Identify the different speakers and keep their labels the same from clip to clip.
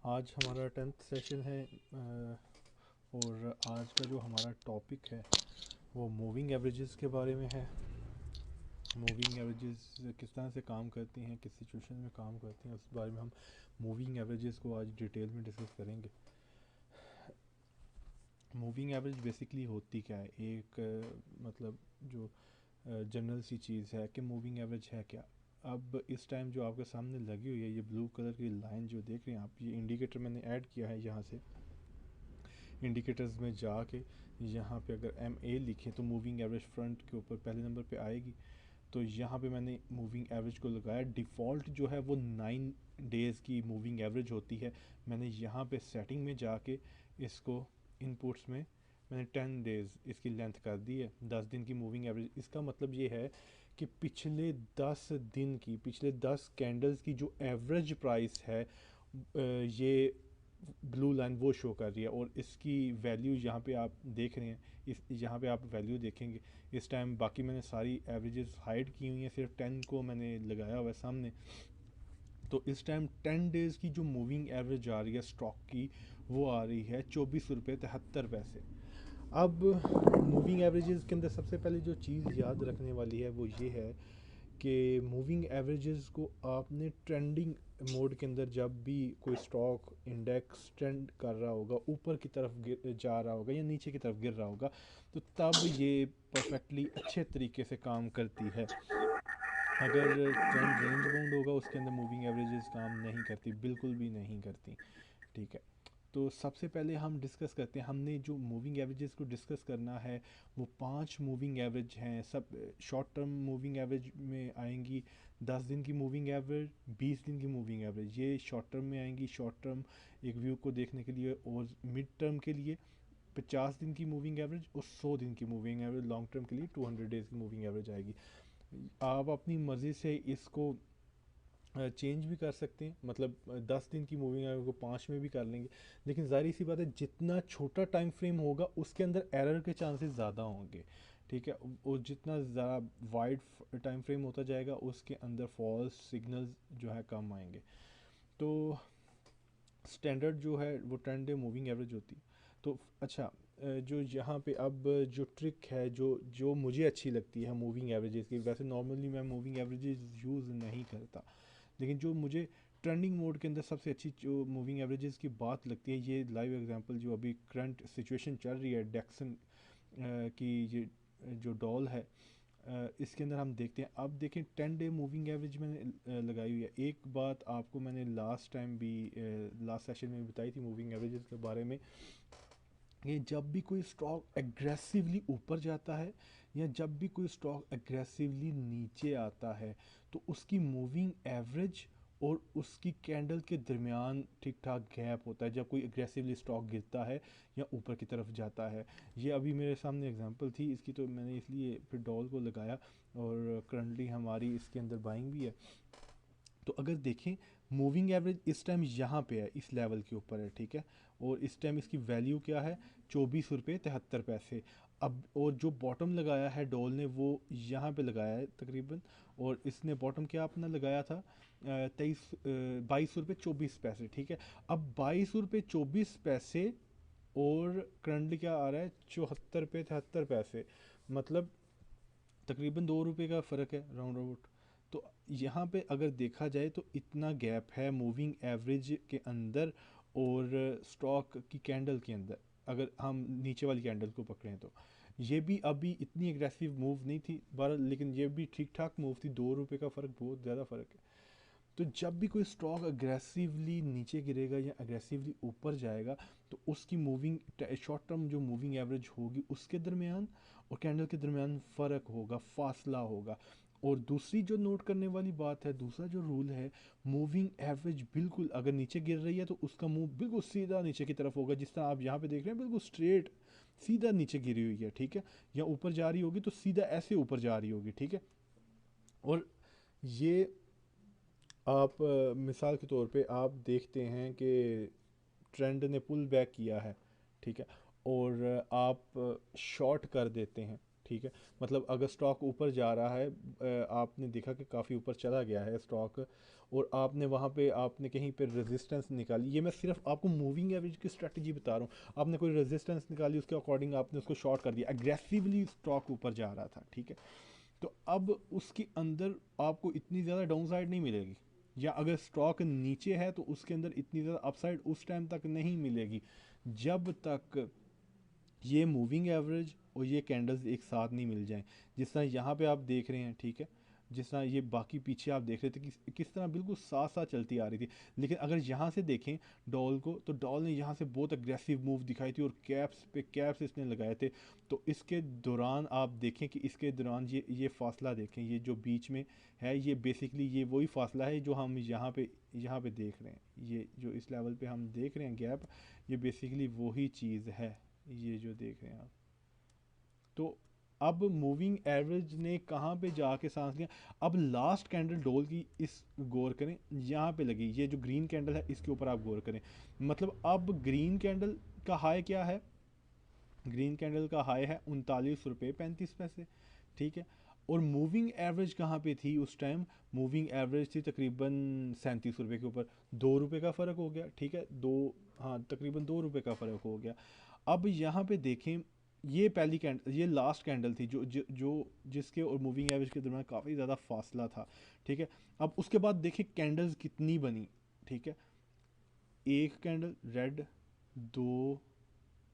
Speaker 1: आज हमारा 10th session है और आज का जो हमारा टॉपिक है वो मूविंग एवरेजेस के बारे में है। मूविंग एवरेजेस किस तरह से काम करती हैं, किस सिचुएशन में काम करती हैं, उस बारे में हम मूविंग एवरेजेस को आज डिटेल में डिस्कस करेंगे। मूविंग एवरेज बेसिकली होती क्या है, एक मतलब जो जनरल सी चीज़ है कि मूविंग एवरेज है क्या। अब इस टाइम जो आपके सामने लगी हुई है ये ब्लू कलर की लाइन जो देख रहे हैं आप, ये इंडिकेटर मैंने ऐड किया है। यहाँ से इंडिकेटर्स में जाके यहाँ पे अगर MA लिखें तो मूविंग एवरेज फ्रंट के ऊपर पहले नंबर पे आएगी। तो यहाँ पे मैंने मूविंग एवरेज को लगाया। डिफ़ॉल्ट जो है वो 9 डेज़ की मूविंग एवरेज होती है। मैंने यहाँ पे सेटिंग में जाके इसको इनपुट्स में मैंने 10 डेज़ इसकी लेंथ कर दी है। 10 दिन की मूविंग एवरेज, इसका मतलब ये है कि पिछले 10 दिन की, पिछले 10 कैंडल्स की जो एवरेज प्राइस है ये ब्लू लाइन वो शो कर रही है। और इसकी वैल्यू यहाँ पे आप देख रहे हैं, इस यहाँ पे आप वैल्यू देखेंगे इस टाइम। बाकी मैंने सारी एवरेजेस हाइड की हुई हैं, सिर्फ 10 को मैंने लगाया हुआ है सामने। तो इस टाइम 10 डेज़ की जो मूविंग एवरेज आ रही है स्टॉक की, वो आ रही है 24 रुपये 73 पैसे। अब मूविंग एवरेजेस के अंदर सबसे पहले जो चीज़ याद रखने वाली है वो ये है कि मूविंग एवरेजेस को आपने ट्रेंडिंग मोड के अंदर, जब भी कोई स्टॉक इंडेक्स ट्रेंड कर रहा होगा, ऊपर की तरफ जा रहा होगा या नीचे की तरफ गिर रहा होगा, तो तब ये परफेक्टली अच्छे तरीके से काम करती है। अगर ट्रेंड रेंज बाउंड होगा उसके अंदर मूविंग एवरेजेस काम नहीं करती, बिल्कुल भी नहीं करती। ठीक है, तो सबसे पहले हम डिस्कस करते हैं। हमने जो मूविंग एवरेजेस को डिस्कस करना है वो 5 मूविंग एवरेज हैं। सब शॉर्ट टर्म मूविंग एवरेज में आएंगी। 10 दिन की मूविंग एवरेज, 20 दिन की मूविंग एवरेज, ये शॉर्ट टर्म में आएंगी। शॉर्ट टर्म एक व्यू को देखने के लिए। और मिड टर्म के लिए 50 दिन की मूविंग एवरेज और 100 दिन की मूविंग एवरेज। लॉन्ग टर्म के लिए 200 डेज़ की मूविंग एवरेज आएगी। आप अपनी मर्ज़ी से इसको चेंज भी कर सकते हैं, मतलब 10 दिन की मूविंग एवरेज को 5 में भी कर लेंगे। लेकिन ज़ाहिर सी बात है, जितना छोटा टाइम फ्रेम होगा उसके अंदर एरर के चांसेस ज़्यादा होंगे। ठीक है, और जितना ज़्यादा वाइड टाइम फ्रेम होता जाएगा उसके अंदर फॉल्स सिग्नल्स जो है कम आएंगे। तो स्टैंडर्ड जो है वो 10 डे मूविंग एवरेज होती है। तो अच्छा, जो यहाँ पे अब जो ट्रिक है जो जो मुझे अच्छी लगती है मूविंग एवरेजेस की, वैसे नॉर्मली मैं मूविंग एवरेजेस यूज़ नहीं करता, लेकिन जो मुझे ट्रेंडिंग मोड के अंदर सबसे अच्छी जो मूविंग एवरेजेस की बात लगती है, ये लाइव एग्जांपल जो अभी करंट सिचुएशन चल रही है डेक्सन की, ये जो डॉल है, इसके अंदर हम देखते हैं। अब देखें 10 डे मूविंग एवरेज मैंने लगाई हुई है। एक बात आपको मैंने लास्ट टाइम भी लास्ट सेशन में बताई थी मूविंग एवरेजेस के बारे में, कि जब भी कोई स्टॉक एग्रेसिवली ऊपर जाता है या जब भी कोई स्टॉक एग्रेसिवली नीचे आता है, तो उसकी मूविंग एवरेज और उसकी कैंडल के दरमियान ठीक ठाक गैप होता है जब कोई एग्रेसिवली स्टॉक गिरता है या ऊपर की तरफ जाता है। ये अभी मेरे सामने एग्जांपल थी इसकी, तो मैंने इसलिए फिर डॉल को लगाया। और करंटली हमारी इसके अंदर बाइंग भी है। तो अगर देखें मूविंग एवरेज इस टाइम यहाँ पे है, इस लेवल के ऊपर है। ठीक है, और इस टाइम इसकी वैल्यू क्या है, 24 रुपये 73 पैसे। अब और जो बॉटम लगाया है डॉल ने वो यहाँ पे लगाया है तकरीबन, और इसने बॉटम क्या अपना लगाया था 22 22 रुपये 24 पैसे। ठीक है, अब 22 रुपये 24 पैसे और करंटली क्या आ रहा है 74 रुपये 73 पैसे, मतलब तकरीबन 2 रुपये का फ़र्क है राउंड अबाउट। तो यहाँ पे अगर देखा जाए तो इतना गैप है मूविंग एवरेज के अंदर और स्टॉक की कैंडल के अंदर। अगर हम नीचे वाली कैंडल को पकड़ें तो ये भी अभी इतनी एग्रेसिव मूव नहीं थी बहरहाल, लेकिन ये भी ठीक ठाक मूव थी। 2 रुपये का फ़र्क बहुत ज़्यादा फ़र्क है। तो जब भी कोई स्टॉक अग्रेसिवली नीचे गिरेगा या अग्रेसिवली ऊपर जाएगा, तो उसकी मूविंग शॉर्ट टर्म जो मूविंग एवरेज होगी उसके दरमियान और कैंडल के दरमियान फ़र्क होगा, फासला होगा। और दूसरी जो नोट करने वाली बात है, दूसरा जो रूल है, मूविंग एवरेज बिल्कुल अगर नीचे गिर रही है तो उसका मूव बिल्कुल सीधा नीचे की तरफ होगा। जिस तरह आप यहाँ पे देख रहे हैं बिल्कुल स्ट्रेट सीधा नीचे गिरी हुई है। ठीक है, या ऊपर जा रही होगी तो सीधा ऐसे ऊपर जा रही होगी। ठीक है, और ये आप मिसाल के तौर पे आप देखते हैं कि ट्रेंड ने पुल बैक किया है। ठीक है, और आप शॉर्ट कर देते हैं। ठीक है। मतलब अगर स्टॉक ऊपर जा रहा है, आपने देखा कि काफ़ी ऊपर चला गया है स्टॉक, और आपने वहाँ पे आपने कहीं पे रेजिस्टेंस निकाली, ये मैं सिर्फ आपको मूविंग एवरेज की स्ट्रेटजी बता रहा हूँ। आपने कोई रेजिस्टेंस निकाली, उसके अकॉर्डिंग आपने उसको शॉर्ट कर दिया, एग्रेसिवली स्टॉक ऊपर जा रहा था, ठीक है। तो अब उसके अंदर आपको इतनी ज़्यादा डाउन साइड नहीं मिलेगी, या अगर स्टॉक नीचे है तो उसके अंदर इतनी ज़्यादा अपसाइड उस टाइम तक नहीं मिलेगी, जब तक ये मूविंग एवरेज और ये कैंडल्स एक साथ नहीं मिल जाएं। जिस तरह यहाँ पे आप देख रहे हैं, ठीक है, जिस तरह ये बाकी पीछे आप देख रहे थे कि किस तरह बिल्कुल साथ साथ चलती आ रही थी। लेकिन अगर यहाँ से देखें डॉल को, तो डॉल ने यहाँ से बहुत अग्रेसिव मूव दिखाई थी और कैप्स पे कैप्स इसने लगाए थे। तो इसके दौरान आप देखें कि इसके दौरान ये फासला देखें, ये जो बीच में है, ये बेसिकली ये वही फासला है जो हम यहाँ पे देख रहे हैं। ये जो इस लेवल पे हम देख रहे हैं गैप, ये बेसिकली वही चीज़ है, ये जो देख रहे हैं आप। तो अब मूविंग एवरेज ने कहाँ पे जाके सांस लिया। अब लास्ट कैंडल डोल की इस गौर करें, यहाँ पे लगी, ये जो ग्रीन कैंडल है इसके ऊपर आप गौर करें। मतलब अब ग्रीन कैंडल का हाई क्या है, ग्रीन कैंडल का हाई है 39 रुपये 35 पैसे, ठीक है। और मूविंग एवरेज कहाँ पे थी उस टाइम, मूविंग एवरेज थी तकरीबन 37 रुपये के ऊपर, 2 रुपये का फ़र्क हो गया, ठीक है, दो, हाँ तकरीबन 2 रुपये का फ़र्क हो गया। अब यहाँ पे देखें, ये पहली कैंडल, ये लास्ट कैंडल थी जो जिसके और मूविंग एवरेज के दरम्यान काफ़ी ज़्यादा फासला था, ठीक है। अब उसके बाद देखें कैंडल्स कितनी बनी, ठीक है। एक कैंडल रेड, दो,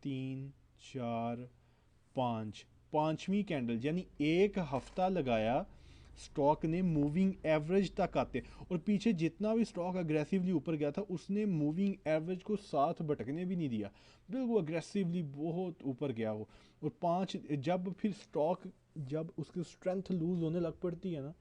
Speaker 1: तीन, चार, पाँच, पांचवी कैंडल, यानी एक हफ्ता लगाया स्टॉक ने मूविंग एवरेज तक आते, और पीछे जितना भी स्टॉक अग्रेसिवली ऊपर गया था उसने मूविंग एवरेज को साथ भटकने भी नहीं दिया, बिल्कुल अग्रेसिवली बहुत ऊपर गया वो। और पाँच, जब फिर स्टॉक, जब उसकी स्ट्रेंथ लूज होने लग पड़ती है ना,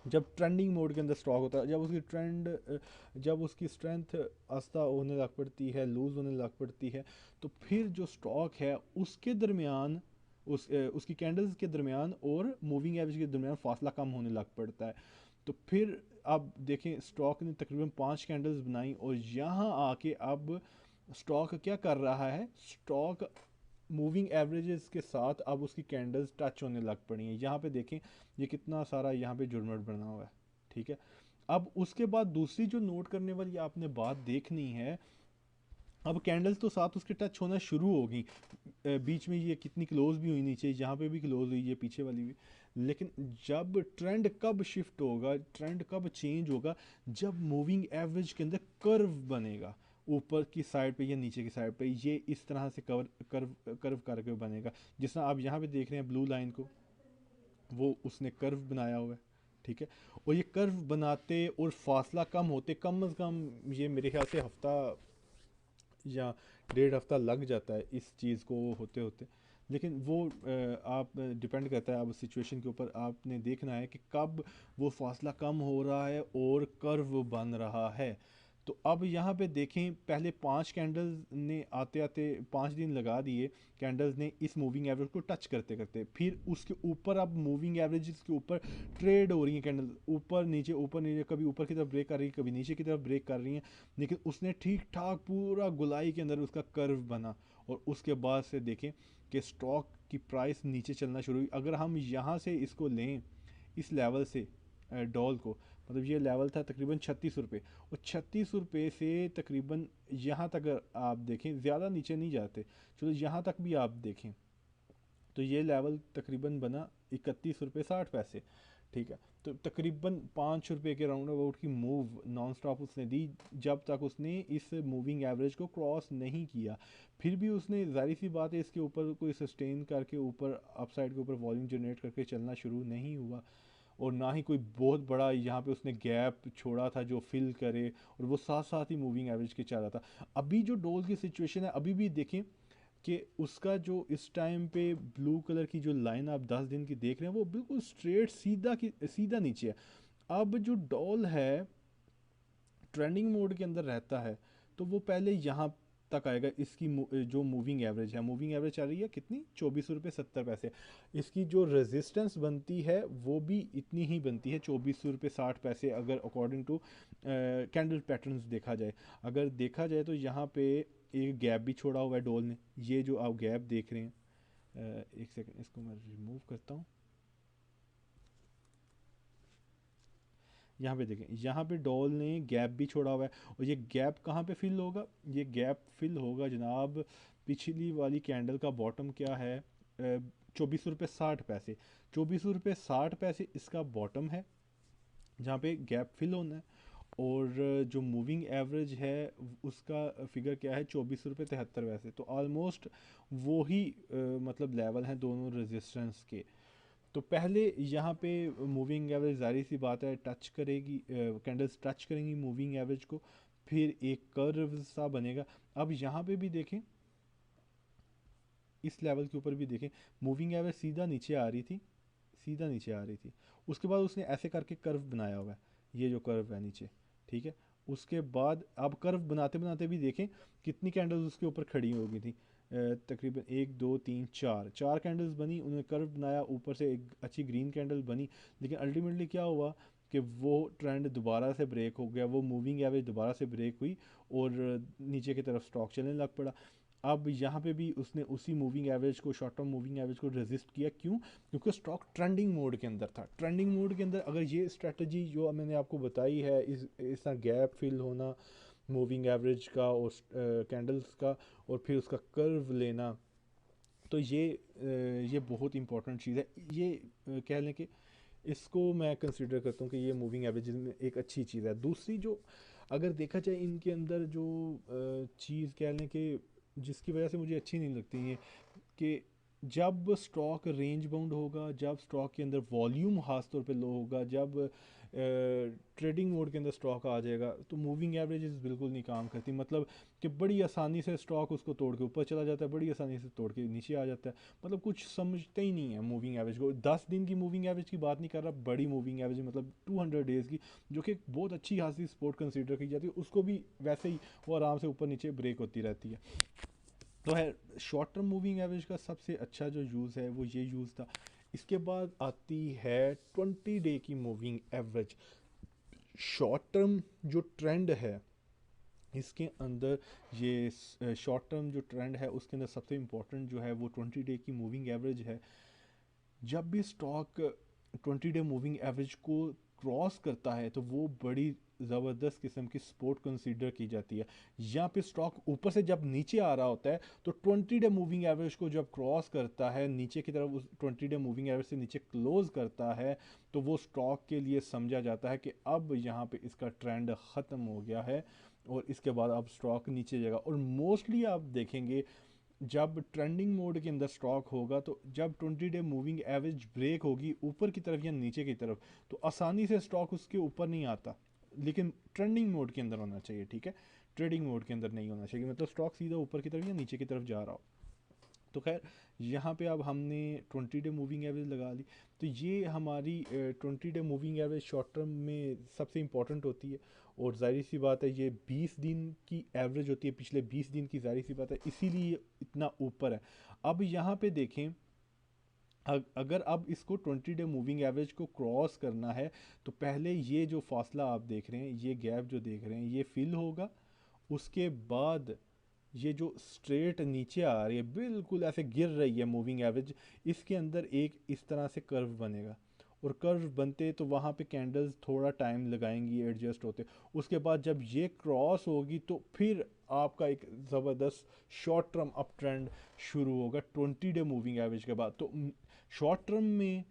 Speaker 1: जब ट्रेंडिंग मोड के अंदर स्टॉक होता है, जब उसकी स्ट्रेंथ आस्ता होने लग पड़ती है, लूज़ होने लग पड़ती है, तो फिर जो स्टॉक है उसके दरमियान, उसकी कैंडल्स के दरमियान और मूविंग एवरेज के दरमियान फासला कम होने लग पड़ता है। तो फिर आप देखें स्टॉक ने तकरीबन 5 कैंडल्स बनाई, और यहाँ आके अब स्टॉक क्या कर रहा है, स्टॉक मूविंग एवरेजेस के साथ अब उसकी कैंडल्स टच होने लग पड़ी हैं। यहाँ पे देखें ये कितना सारा यहाँ पे झुरमुट बना हुआ है, ठीक है। अब उसके बाद दूसरी जो नोट करने वाली आपने बात देखनी है, अब कैंडल्स तो साथ उसके टच होना शुरू हो गई, बीच में ये कितनी क्लोज भी हुई नीचे, यहाँ पे भी क्लोज हुई है, पीछे वाली भी। लेकिन जब ट्रेंड कब शिफ्ट होगा, ट्रेंड कब चेंज होगा, जब मूविंग एवरेज के अंदर कर्व बनेगा, ऊपर की साइड पे या नीचे की साइड पे, ये इस तरह से कर्व करके बनेगा। जिस तरह आप यहाँ पे देख रहे हैं ब्लू लाइन को, वो उसने कर्व बनाया हुआ है, ठीक है। और ये कर्व बनाते और फासला कम होते, कम अज़ कम ये मेरे ख्याल से हफ्ता या 1.5 हफ्ता लग जाता है इस चीज़ को होते होते। लेकिन वो आप डिपेंड करता है अब सिचुएशन के ऊपर, आपने देखना है कि कब वो फासला कम हो रहा है और कर्व बन रहा है। तो अब यहाँ पे देखें, पहले 5 कैंडल्स ने आते आते 5 दिन लगा दिए कैंडल्स ने इस मूविंग एवरेज को टच करते करते, फिर उसके ऊपर अब मूविंग एवरेज के ऊपर ट्रेड हो रही हैं कैंडल, ऊपर नीचे, कभी ऊपर की तरफ ब्रेक कर रही है, कभी नीचे की तरफ ब्रेक कर रही हैं। लेकिन उसने ठीक ठाक पूरा गुलाई के अंदर उसका कर्व बना, और उसके बाद से देखें कि स्टॉक की प्राइस नीचे चलना शुरू हुई। अगर हम यहाँ से इसको लें, इस लेवल से डॉल को, मतलब ये लेवल था तकरीबन 36 रुपये, और 36 रुपये से तकरीबन यहाँ तक अगर आप देखें, ज़्यादा नीचे नहीं जाते, चलो यहाँ तक भी आप देखें, तो ये लेवल तकरीबन बना 31 रुपये 60 पैसे, ठीक है। तो तकरीबन 5 रुपये के राउंड अबाउट की मूव नॉन स्टॉप उसने दी, जब तक उसने इस मूविंग एवरेज को क्रॉस नहीं किया। फिर भी उसने, जाहिर सी बात है, इसके ऊपर कोई सस्टेन करके ऊपर अपसाइड के ऊपर वॉल्यूम जनरेट करके चलना शुरू नहीं हुआ, और ना ही कोई बहुत बड़ा यहाँ पे उसने गैप छोड़ा था जो फिल करे, और वो साथ साथ ही मूविंग एवरेज के चल रहा था। अभी जो डोल की सिचुएशन है, अभी भी देखें कि उसका जो इस टाइम पे ब्लू कलर की जो लाइन आप 10 दिन की देख रहे हैं, वो बिल्कुल स्ट्रेट सीधा नीचे है। अब जो डॉल है ट्रेंडिंग मोड के अंदर रहता है, तो वो पहले यहाँ तक आएगा, इसकी जो मूविंग एवरेज है, मूविंग एवरेज चल रही है कितनी, 24 रुपये 70 पैसे। इसकी जो रेजिस्टेंस बनती है वो भी इतनी ही बनती है, 24 रुपये 60 पैसे, अगर अकॉर्डिंग टू कैंडल पैटर्न्स देखा जाए। अगर देखा जाए तो यहाँ पे एक गैप भी छोड़ा हुआ है डोल ने, ये जो आप गैप देख रहे हैं, एक सेकंड, इसको मैं रिमूव करता हूँ। यहाँ पे देखें, यहाँ पे डॉल ने गैप भी छोड़ा हुआ है, और ये गैप कहाँ पे फिल होगा? ये गैप फिल होगा जनाब, पिछली वाली कैंडल का बॉटम क्या है, 24 रुपये 60 पैसे। 24 रुपये 60 पैसे इसका बॉटम है जहाँ पे गैप फिल होना है। और जो मूविंग एवरेज है उसका फिगर क्या है, 24 रुपये 73 पैसे। तो ऑलमोस्ट वो ही मतलब लेवल हैं दोनों रेजिस्टेंस के। तो पहले यहाँ पे मूविंग एवरेज जाहिर सी बात है टच करेगी, कैंडल्स टच करेंगी मूविंग एवरेज को, फिर एक कर्व सा बनेगा। अब यहाँ पे भी देखें, इस लेवल के ऊपर भी देखें, मूविंग एवरेज सीधा नीचे आ रही थी, सीधा नीचे आ रही थी। उसके बाद उसने ऐसे करके कर्व बनाया हुआ है, ये जो कर्व है नीचे, ठीक है। उसके बाद अब कर्व बनाते बनाते भी देखें कितनी कैंडल्स उसके ऊपर खड़ी हो गई थी, तकरीबन 1 2 3 4 कैंडल्स बनी, उन्होंने कर्व बनाया, ऊपर से एक अच्छी ग्रीन कैंडल बनी। लेकिन अल्टीमेटली क्या हुआ कि वो ट्रेंड दोबारा से ब्रेक हो गया, वो मूविंग एवरेज दोबारा से ब्रेक हुई और नीचे की तरफ स्टॉक चलने लग पड़ा। अब यहाँ पे भी उसने उसी मूविंग एवरेज को, शॉर्ट टर्म मूविंग एवरेज को रेजिस्ट किया। क्यों? क्योंकि स्टॉक ट्रेंडिंग मोड के अंदर था। ट्रेंडिंग मोड के अंदर अगर ये स्ट्रेटजी जो मैंने आपको बताई है, इस तरह गैप फिल होना मूविंग एवरेज का और कैंडल्स का, और फिर उसका कर्व लेना, तो ये बहुत इंपॉर्टेंट चीज़ है। ये कह लें कि इसको मैं कंसिडर करता हूँ कि ये मूविंग एवरेज में एक अच्छी चीज़ है। दूसरी जो अगर देखा जाए इनके अंदर जो चीज़ कह लें कि जिसकी वजह से मुझे अच्छी नहीं लगती है, कि जब स्टॉक रेंज बाउंड होगा, जब स्टॉक के अंदर वॉल्यूम खास तौर पे लो होगा, जब ट्रेडिंग मोड के अंदर स्टॉक आ जाएगा, तो मूविंग एवरेजेस बिल्कुल नहीं काम करती। मतलब कि बड़ी आसानी से स्टॉक उसको तोड़ के ऊपर चला जाता है, बड़ी आसानी से तोड़ के नीचे आ जाता है। मतलब कुछ समझते ही नहीं है मूविंग एवरेज को। 10 दिन की मूविंग एवरेज की बात नहीं कर रहा, बड़ी मूविंग एवरेज मतलब 200 डेज़ की, जो कि बहुत अच्छी खासी सपोर्ट कंसीडर की जाती है, उसको भी वैसे ही वो आराम से ऊपर नीचे ब्रेक होती रहती है। तो है, शॉर्ट टर्म मूविंग एवरेज का सबसे अच्छा जो यूज़ है वो ये यूज़ था। इसके बाद आती है 20 डे की मूविंग एवरेज। शॉर्ट टर्म जो ट्रेंड है इसके अंदर, ये शॉर्ट टर्म जो ट्रेंड है उसके अंदर सबसे इम्पोर्टेंट जो है वो 20 डे की मूविंग एवरेज है। जब भी स्टॉक 20 डे मूविंग एवरेज को क्रॉस करता है तो वो बड़ी ज़बरदस्त किस्म की सपोर्ट कंसीडर की जाती है। यहाँ पे स्टॉक ऊपर से जब नीचे आ रहा होता है तो 20 डे मूविंग एवरेज को जब क्रॉस करता है नीचे की तरफ, उस 20 डे मूविंग एवरेज से नीचे क्लोज करता है, तो वो स्टॉक के लिए समझा जाता है कि अब यहाँ पे इसका ट्रेंड ख़त्म हो गया है और इसके बाद अब स्टॉक नीचे जाएगा। और मोस्टली आप देखेंगे जब ट्रेंडिंग मोड के अंदर स्टॉक होगा, तो जब 20 डे मूविंग एवरेज ब्रेक होगी ऊपर की तरफ या नीचे की तरफ, तो आसानी से स्टॉक उसके ऊपर नहीं आता। लेकिन ट्रेंडिंग मोड के अंदर होना चाहिए, ठीक है, ट्रेडिंग मोड के अंदर नहीं होना चाहिए, मतलब स्टॉक सीधा ऊपर की तरफ या नीचे की तरफ जा रहा हो। तो खैर, यहाँ पे अब हमने 20 डे मूविंग एवरेज लगा ली। तो ये हमारी 20 day moving average short term में सबसे इम्पॉर्टेंट होती है। और जाहिर सी बात है ये 20 दिन की एवरेज होती है, पिछले 20 दिन की, जाहिर सी बात है इसीलिए ये इतना ऊपर है। अब यहाँ पे देखें, अगर अब इसको 20 डे मूविंग एवरेज को क्रॉस करना है, तो पहले ये जो फासला आप देख रहे हैं, ये गैप जो देख रहे हैं, ये फिल होगा। उसके बाद ये जो स्ट्रेट नीचे आ रही है, बिल्कुल ऐसे गिर रही है मूविंग एवरेज, इसके अंदर एक इस तरह से कर्व बनेगा। और कर्व बनते तो वहाँ पे कैंडल्स थोड़ा टाइम लगाएंगी एडजस्ट होते। उसके बाद जब ये क्रॉस होगी तो फिर आपका एक ज़बरदस्त शॉर्ट टर्म अप ट्रेंड शुरू होगा 20 डे मूविंग एवरेज के बाद। तो शॉर्ट टर्म में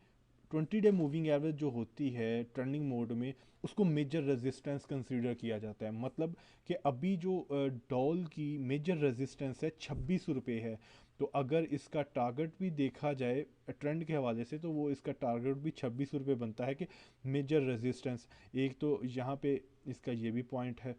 Speaker 1: 20 डे मूविंग एवरेज जो होती है ट्रेंडिंग मोड में, उसको मेजर रेजिस्टेंस कंसीडर किया जाता है। मतलब कि अभी जो डॉल की मेजर रेजिस्टेंस है 26 रुपये है। तो अगर इसका टारगेट भी देखा जाए ट्रेंड के हवाले से, तो वो इसका टारगेट भी 26 रुपये बनता है कि मेजर रेजिस्टेंस। एक तो यहाँ पे इसका ये भी पॉइंट है,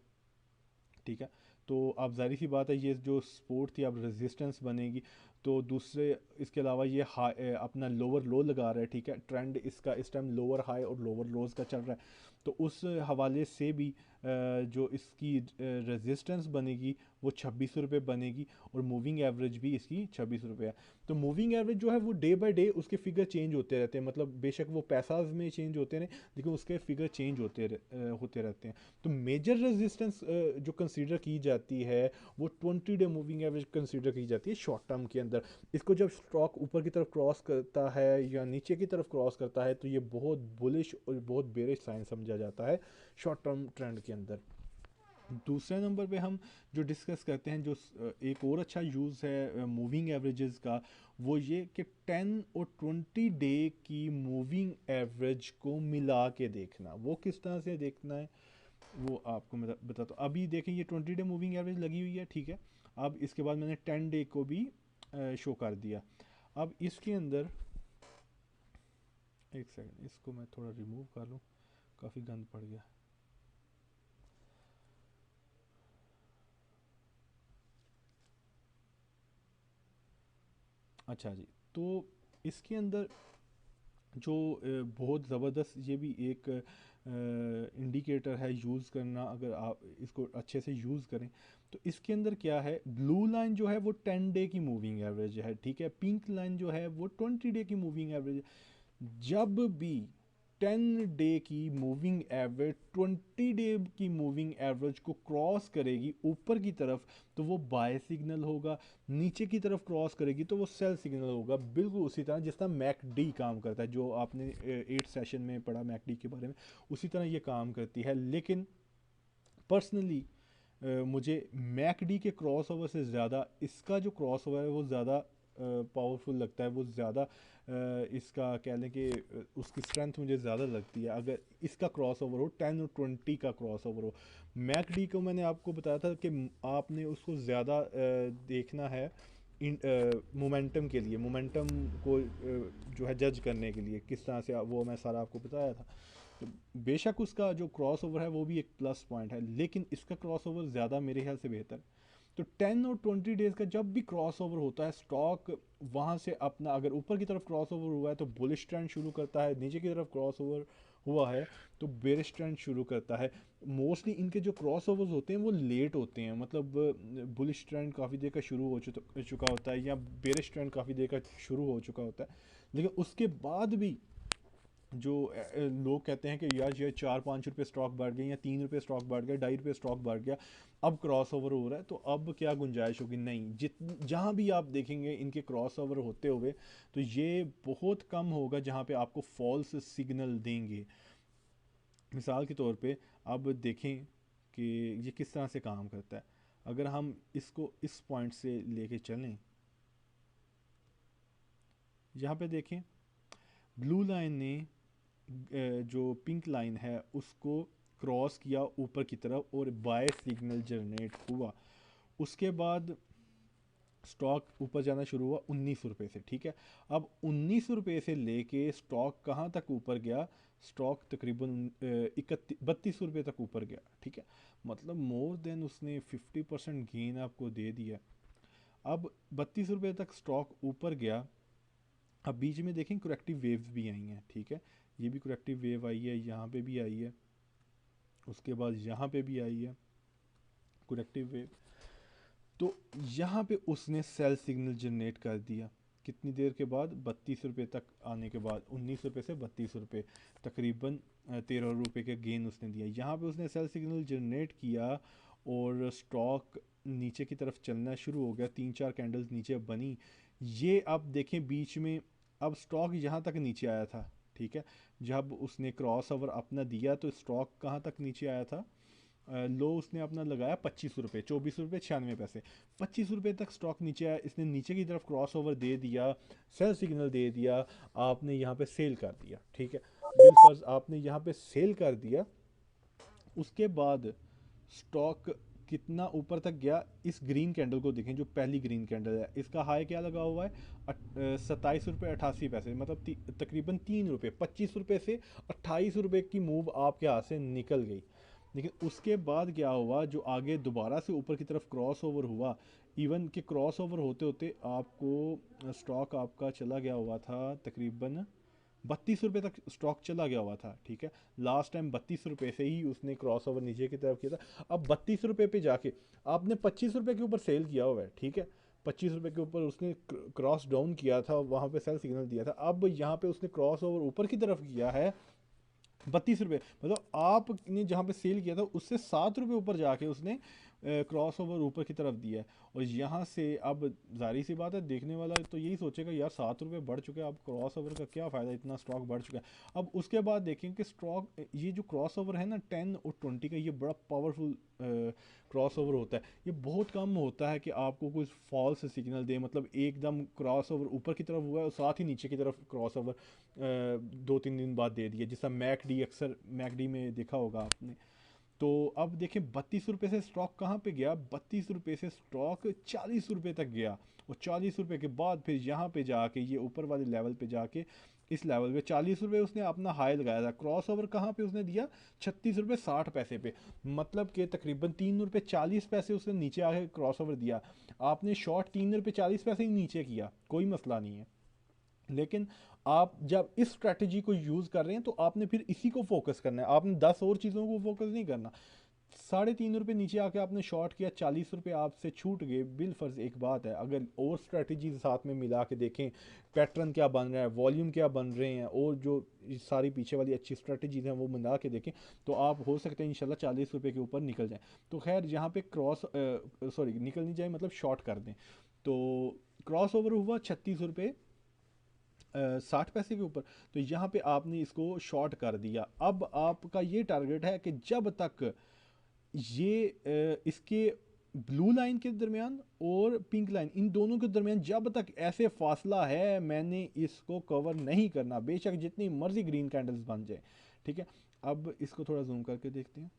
Speaker 1: ठीक है। तो अब जाहिर सी बात है ये जो सपोर्ट थी अब रेजिस्टेंस बनेगी। तो दूसरे इसके अलावा ये हाई अपना लोअर लो लगा रहा है, ठीक है, ट्रेंड इसका इस टाइम लोअर हाई और लोअर लोज का चल रहा है। तो उस हवाले से भी जो इसकी रेजिस्टेंस बनेगी वो 26 रुपये बनेगी, और मूविंग एवरेज भी इसकी 26 रुपये है। तो मूविंग एवरेज जो है वो डे बाय डे उसके फिगर चेंज होते रहते हैं, मतलब बेशक वो पैसा में चेंज होते हैं लेकिन उसके फिगर चेंज होते रहते हैं। तो मेजर रेजिस्टेंस जो कंसीडर की जाती है वो 20 डे मूविंग एवरेज कंसीडर की जाती है शॉर्ट टर्म के अंदर। इसको जब स्टॉक ऊपर की तरफ क्रॉस करता है या नीचे की तरफ क्रॉस करता है तो ये बहुत बुलिश और बहुत बेरिश साइन समझा जाता है शॉर्ट टर्म ट्रेंड के अंदर। दूसरे नंबर पे हम जो डिस्कस करते हैं, जो एक और अच्छा यूज़ है मूविंग एवरेजेस का, वो ये कि 10 और 20 डे की मूविंग एवरेज को मिला के देखना। वो किस तरह से देखना है वो आपको मैं बताता हूँ। अभी देखें ये 20 डे मूविंग एवरेज लगी हुई है, ठीक है। अब इसके बाद मैंने 10 डे को भी शो कर दिया। अब इसके अंदर एक सेकंड, इसको मैं थोड़ा रिमूव कर लूँ, काफ़ी गंद पड़ गया। अच्छा जी, तो इसके अंदर जो बहुत ज़बरदस्त ये भी एक इंडिकेटर है यूज़ करना, अगर आप इसको अच्छे से यूज़ करें तो इसके अंदर क्या है, ब्लू लाइन जो है वो 10 डे की मूविंग एवरेज है, ठीक है। पिंक लाइन जो है वो 20 डे की मूविंग एवरेज है। जब भी 10 डे की मूविंग एवरेज 20 डे की मूविंग एवरेज को क्रॉस करेगी ऊपर की तरफ तो वो बाय सिग्नल होगा, नीचे की तरफ क्रॉस करेगी तो वो सेल सिग्नल होगा। बिल्कुल उसी तरह जिस तरह मैकडी काम करता है, जो आपने 8 सेशन में पढ़ा मैकडी के बारे में, उसी तरह ये काम करती है। लेकिन पर्सनली मुझे मैकडी के क्रॉस ओवर से ज़्यादा इसका जो क्रॉस ओवर है वो ज़्यादा पावरफुल लगता है, वो ज़्यादा इसका कह लें कि उसकी स्ट्रेंथ मुझे ज़्यादा लगती है अगर इसका क्रॉस ओवर हो, 10 और 20 का क्रॉस ओवर हो। मैकडी को मैंने आपको बताया था कि आपने उसको ज़्यादा देखना है मोमेंटम के लिए, मोमेंटम को जो है जज करने के लिए किस तरह से, वो मैं सारा आपको बताया था। तो बेशक उसका जो क्रॉस ओवर है वो भी एक प्लस पॉइंट है, लेकिन इसका क्रॉस ओवर ज़्यादा मेरे ख्याल से बेहतर। तो 10 और 20 डेज का जब भी क्रॉस ओवर होता है स्टॉक वहाँ से अपना, अगर ऊपर की तरफ क्रॉस ओवर हुआ है तो बुलिश ट्रेंड शुरू करता है, नीचे की तरफ क्रॉस ओवर हुआ है तो बेरिश ट्रेंड शुरू करता है। मोस्टली इनके जो क्रॉस ओवर्स होते हैं वो लेट होते हैं, मतलब बुलिश ट्रेंड काफ़ी देर का शुरू हो चुका होता है या बेरिश ट्रेंड काफ़ी देर का शुरू हो चुका होता है, लेकिन उसके बाद भी जो लोग कहते हैं कि यार ये 4-5 रुपये स्टॉक बढ़ गए या 3 रुपये स्टॉक बढ़ गया, 2.5 रुपये स्टॉक बढ़ गया, अब क्रॉस ओवर हो रहा है तो अब क्या गुंजाइश होगी। नहीं, जित जहाँ भी आप देखेंगे इनके क्रॉस ओवर होते हुए तो ये बहुत कम होगा जहाँ पे आपको फॉल्स सिग्नल देंगे। मिसाल के तौर पे अब देखें कि ये किस तरह से काम करता है। अगर हम इसको इस पॉइंट से लेके चलें, यहाँ पे देखें ब्लू लाइन ने जो पिंक लाइन है उसको क्रॉस किया ऊपर की तरफ और बाय सिग्नल जनरेट हुआ। उसके बाद स्टॉक ऊपर जाना शुरू हुआ 19 रुपये से, ठीक है। अब 19 रुपये से लेके स्टॉक कहाँ तक ऊपर गया, स्टॉक तकरीबन 32 रुपये तक ऊपर गया, ठीक है। मतलब मोर देन उसने 50% गेन आपको दे दिया। अब 32 रुपये तक स्टॉक ऊपर गया। अब बीच में देखें करेक्टिव वेव्स भी आई हैं, ठीक है। ये भी करेक्टिव वेव आई है, यहाँ पे भी आई है, उसके बाद यहाँ पे भी आई है करेक्टिव वेव। तो यहाँ पे उसने सेल सिग्नल जनरेट कर दिया कितनी देर के बाद, 32 रुपये तक आने के बाद, 19 रुपये से 32 रुपये, तकरीबन 13 रुपये के गेन उसने दिया। यहाँ पे उसने सेल सिग्नल जनरेट किया और स्टॉक नीचे की तरफ चलना शुरू हो गया, 3-4 कैंडल्स नीचे बनी। ये आप देखें बीच में अब स्टॉक यहाँ तक नीचे आया था, ठीक है। जब उसने क्रॉस ओवर अपना दिया तो स्टॉक कहाँ तक नीचे आया था, लो उसने अपना लगाया 25 रुपये, 24 रुपये 96 पैसे, 25 रुपये तक स्टॉक नीचे आया, इसने नीचे की तरफ क्रॉस ओवर दे दिया, सेल सिग्नल दे दिया, आपने यहाँ पे सेल कर दिया, ठीक है। बिलफर्ज आपने यहाँ पे सेल कर दिया। उसके बाद स्टॉक कितना ऊपर तक गया, इस ग्रीन कैंडल को देखें, जो पहली ग्रीन कैंडल है, इसका हाई क्या लगा हुआ है 27 रुपये 88 पैसे, मतलब तकरीबन 3 रुपये, 25 रुपये से 28 रुपये की मूव आपके हाथ से निकल गई। लेकिन उसके बाद क्या हुआ, जो आगे दोबारा से ऊपर की तरफ क्रॉस ओवर हुआ, इवन कि क्रॉस ओवर होते होते आपको स्टॉक आपका चला गया हुआ था तकरीबन ₹32 तक स्टॉक चला गया हुआ था, ठीक है। लास्ट टाइम ₹32 से ही उसने क्रॉस ओवर नीचे की तरफ किया था। अब ₹32 पे जाके आपने ₹25 के ऊपर सेल किया हुआ है, ठीक है। ₹25 के ऊपर उसने क्रॉस डाउन किया था, वहाँ पे सेल सिग्नल दिया था। अब यहाँ पे उसने क्रॉस ओवर ऊपर की तरफ किया है ₹32, मतलब आपने जहाँ पे सेल किया था उससे ₹7 ऊपर जाके उसने क्रॉस ओवर ऊपर की तरफ दिया है। और यहाँ से अब जाहिर सी बात है, देखने वाला तो यही सोचेगा यार ₹7 बढ़ चुके हैं, अब क्रॉस ओवर का क्या फ़ायदा, इतना स्टॉक बढ़ चुका है। अब उसके बाद देखें कि स्टॉक, ये जो क्रॉस ओवर है ना 10 और 20 का, ये बड़ा पावरफुल क्रॉस ओवर होता है। ये बहुत कम होता है कि आपको कुछ फॉल्स सिग्नल दे, मतलब एकदम क्रॉस ओवर ऊपर की तरफ हुआ है और साथ ही नीचे की तरफ क्रॉस ओवर 2-3 दिन बाद दे दिया, जिसका मैकडी, अक्सर मैकडी में देखा होगा आपने। तो अब देखें ₹32 से स्टॉक कहाँ पे गया, ₹32 से स्टॉक ₹40 तक गया। और ₹40 के बाद फिर यहाँ पे जाके ये ऊपर वाले लेवल पे जाके इस लेवल पे ₹40 उसने अपना हाई लगाया था। क्रॉस ओवर कहाँ पे उसने दिया, ₹36.60 पे, मतलब कि तकरीबन ₹3.40 उसने नीचे आके क्रॉस ओवर दिया। आपने शॉर्ट ₹3.40 ही नीचे किया, कोई मसला नहीं है। लेकिन आप जब इस स्ट्रैटेजी को यूज़ कर रहे हैं तो आपने फिर इसी को फोकस करना है, आपने 10 और चीज़ों को फोकस नहीं करना। ₹3.5 नीचे आके आपने शॉर्ट किया, ₹40 आपसे छूट गए, बिल फर्ज एक बात है। अगर और स्ट्रैटेजी साथ में मिला के देखें, पैटर्न क्या बन रहा है, वॉल्यूम क्या बन रहे हैं, और जो सारी पीछे वाली अच्छी स्ट्रैटेजीज हैं वो मिला के देखें, तो आप हो सकते हैं इंशाल्लाह ₹40 के ऊपर निकल जाएं। तो खैर यहाँ पे क्रॉस, सॉरी निकल नहीं जाए, मतलब शॉर्ट कर दें। तो क्रॉस ओवर हुआ ₹36.60 के ऊपर, तो यहाँ पे आपने इसको शॉर्ट कर दिया। अब आपका ये टारगेट है कि जब तक ये इसके ब्लू लाइन के दरमियान और पिंक लाइन, इन दोनों के दरमियान जब तक ऐसे फासला है, मैंने इसको कवर नहीं करना, बेशक जितनी मर्जी ग्रीन कैंडल्स बन जाए, ठीक है। अब इसको थोड़ा जूम करके देखते हैं।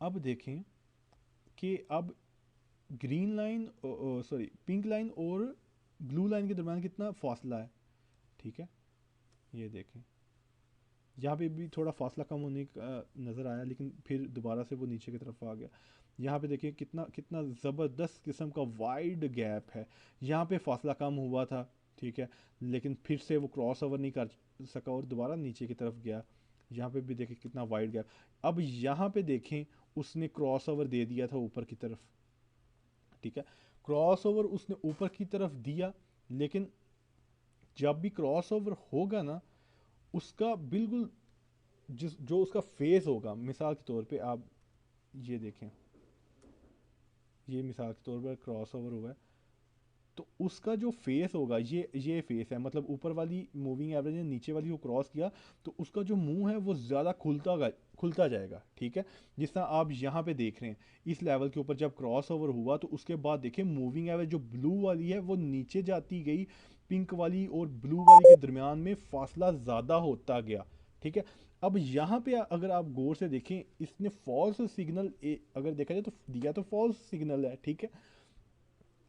Speaker 1: अब देखें कि अब green line, sorry pink line और ब्लू लाइन के दरमियान कितना फासला है, ठीक है। ये देखें, यहाँ पे भी थोड़ा फासला कम होने का नज़र आया, लेकिन फिर दोबारा से वो नीचे की तरफ आ गया। यहाँ पे देखिए कितना कितना ज़बरदस्त किस्म का वाइड गैप है। यहाँ पे फासला कम हुआ था, ठीक है, लेकिन फिर से वो क्रॉस ओवर नहीं कर सका और दोबारा नीचे की तरफ गया। यहाँ पे भी देखें कितना वाइड गैप। अब यहाँ पे देखें उसने क्रॉस ओवर दे दिया था ऊपर की तरफ, ठीक है। क्रॉस ओवर उसने ऊपर की तरफ दिया, लेकिन जब भी क्रॉस ओवर होगा ना, उसका बिल्कुल जिस जो उसका फेस होगा, मिसाल के तौर पे आप ये देखें, ये मिसाल के तौर पर क्रॉस ओवर हुआ है, तो उसका जो फेस होगा, ये फेस है, मतलब ऊपर वाली मूविंग एवरेज ने नीचे वाली को क्रॉस किया, तो उसका जो मुंह है वो ज़्यादा खुलता जाएगा, ठीक है। जिस तरह आप यहाँ पे देख रहे हैं, इस लेवल के ऊपर जब क्रॉस ओवर हुआ तो उसके बाद देखिए मूविंग एवरेज जो ब्लू वाली है वो नीचे जाती गई, पिंक वाली और ब्लू वाली के दरमियान में फासला ज़्यादा होता गया, ठीक है। अब यहाँ पे अगर आप गौर से देखें, इसने फॉल्स सिग्नल अगर देखा जाए तो दिया तो फॉल्स सिग्नल है, ठीक है।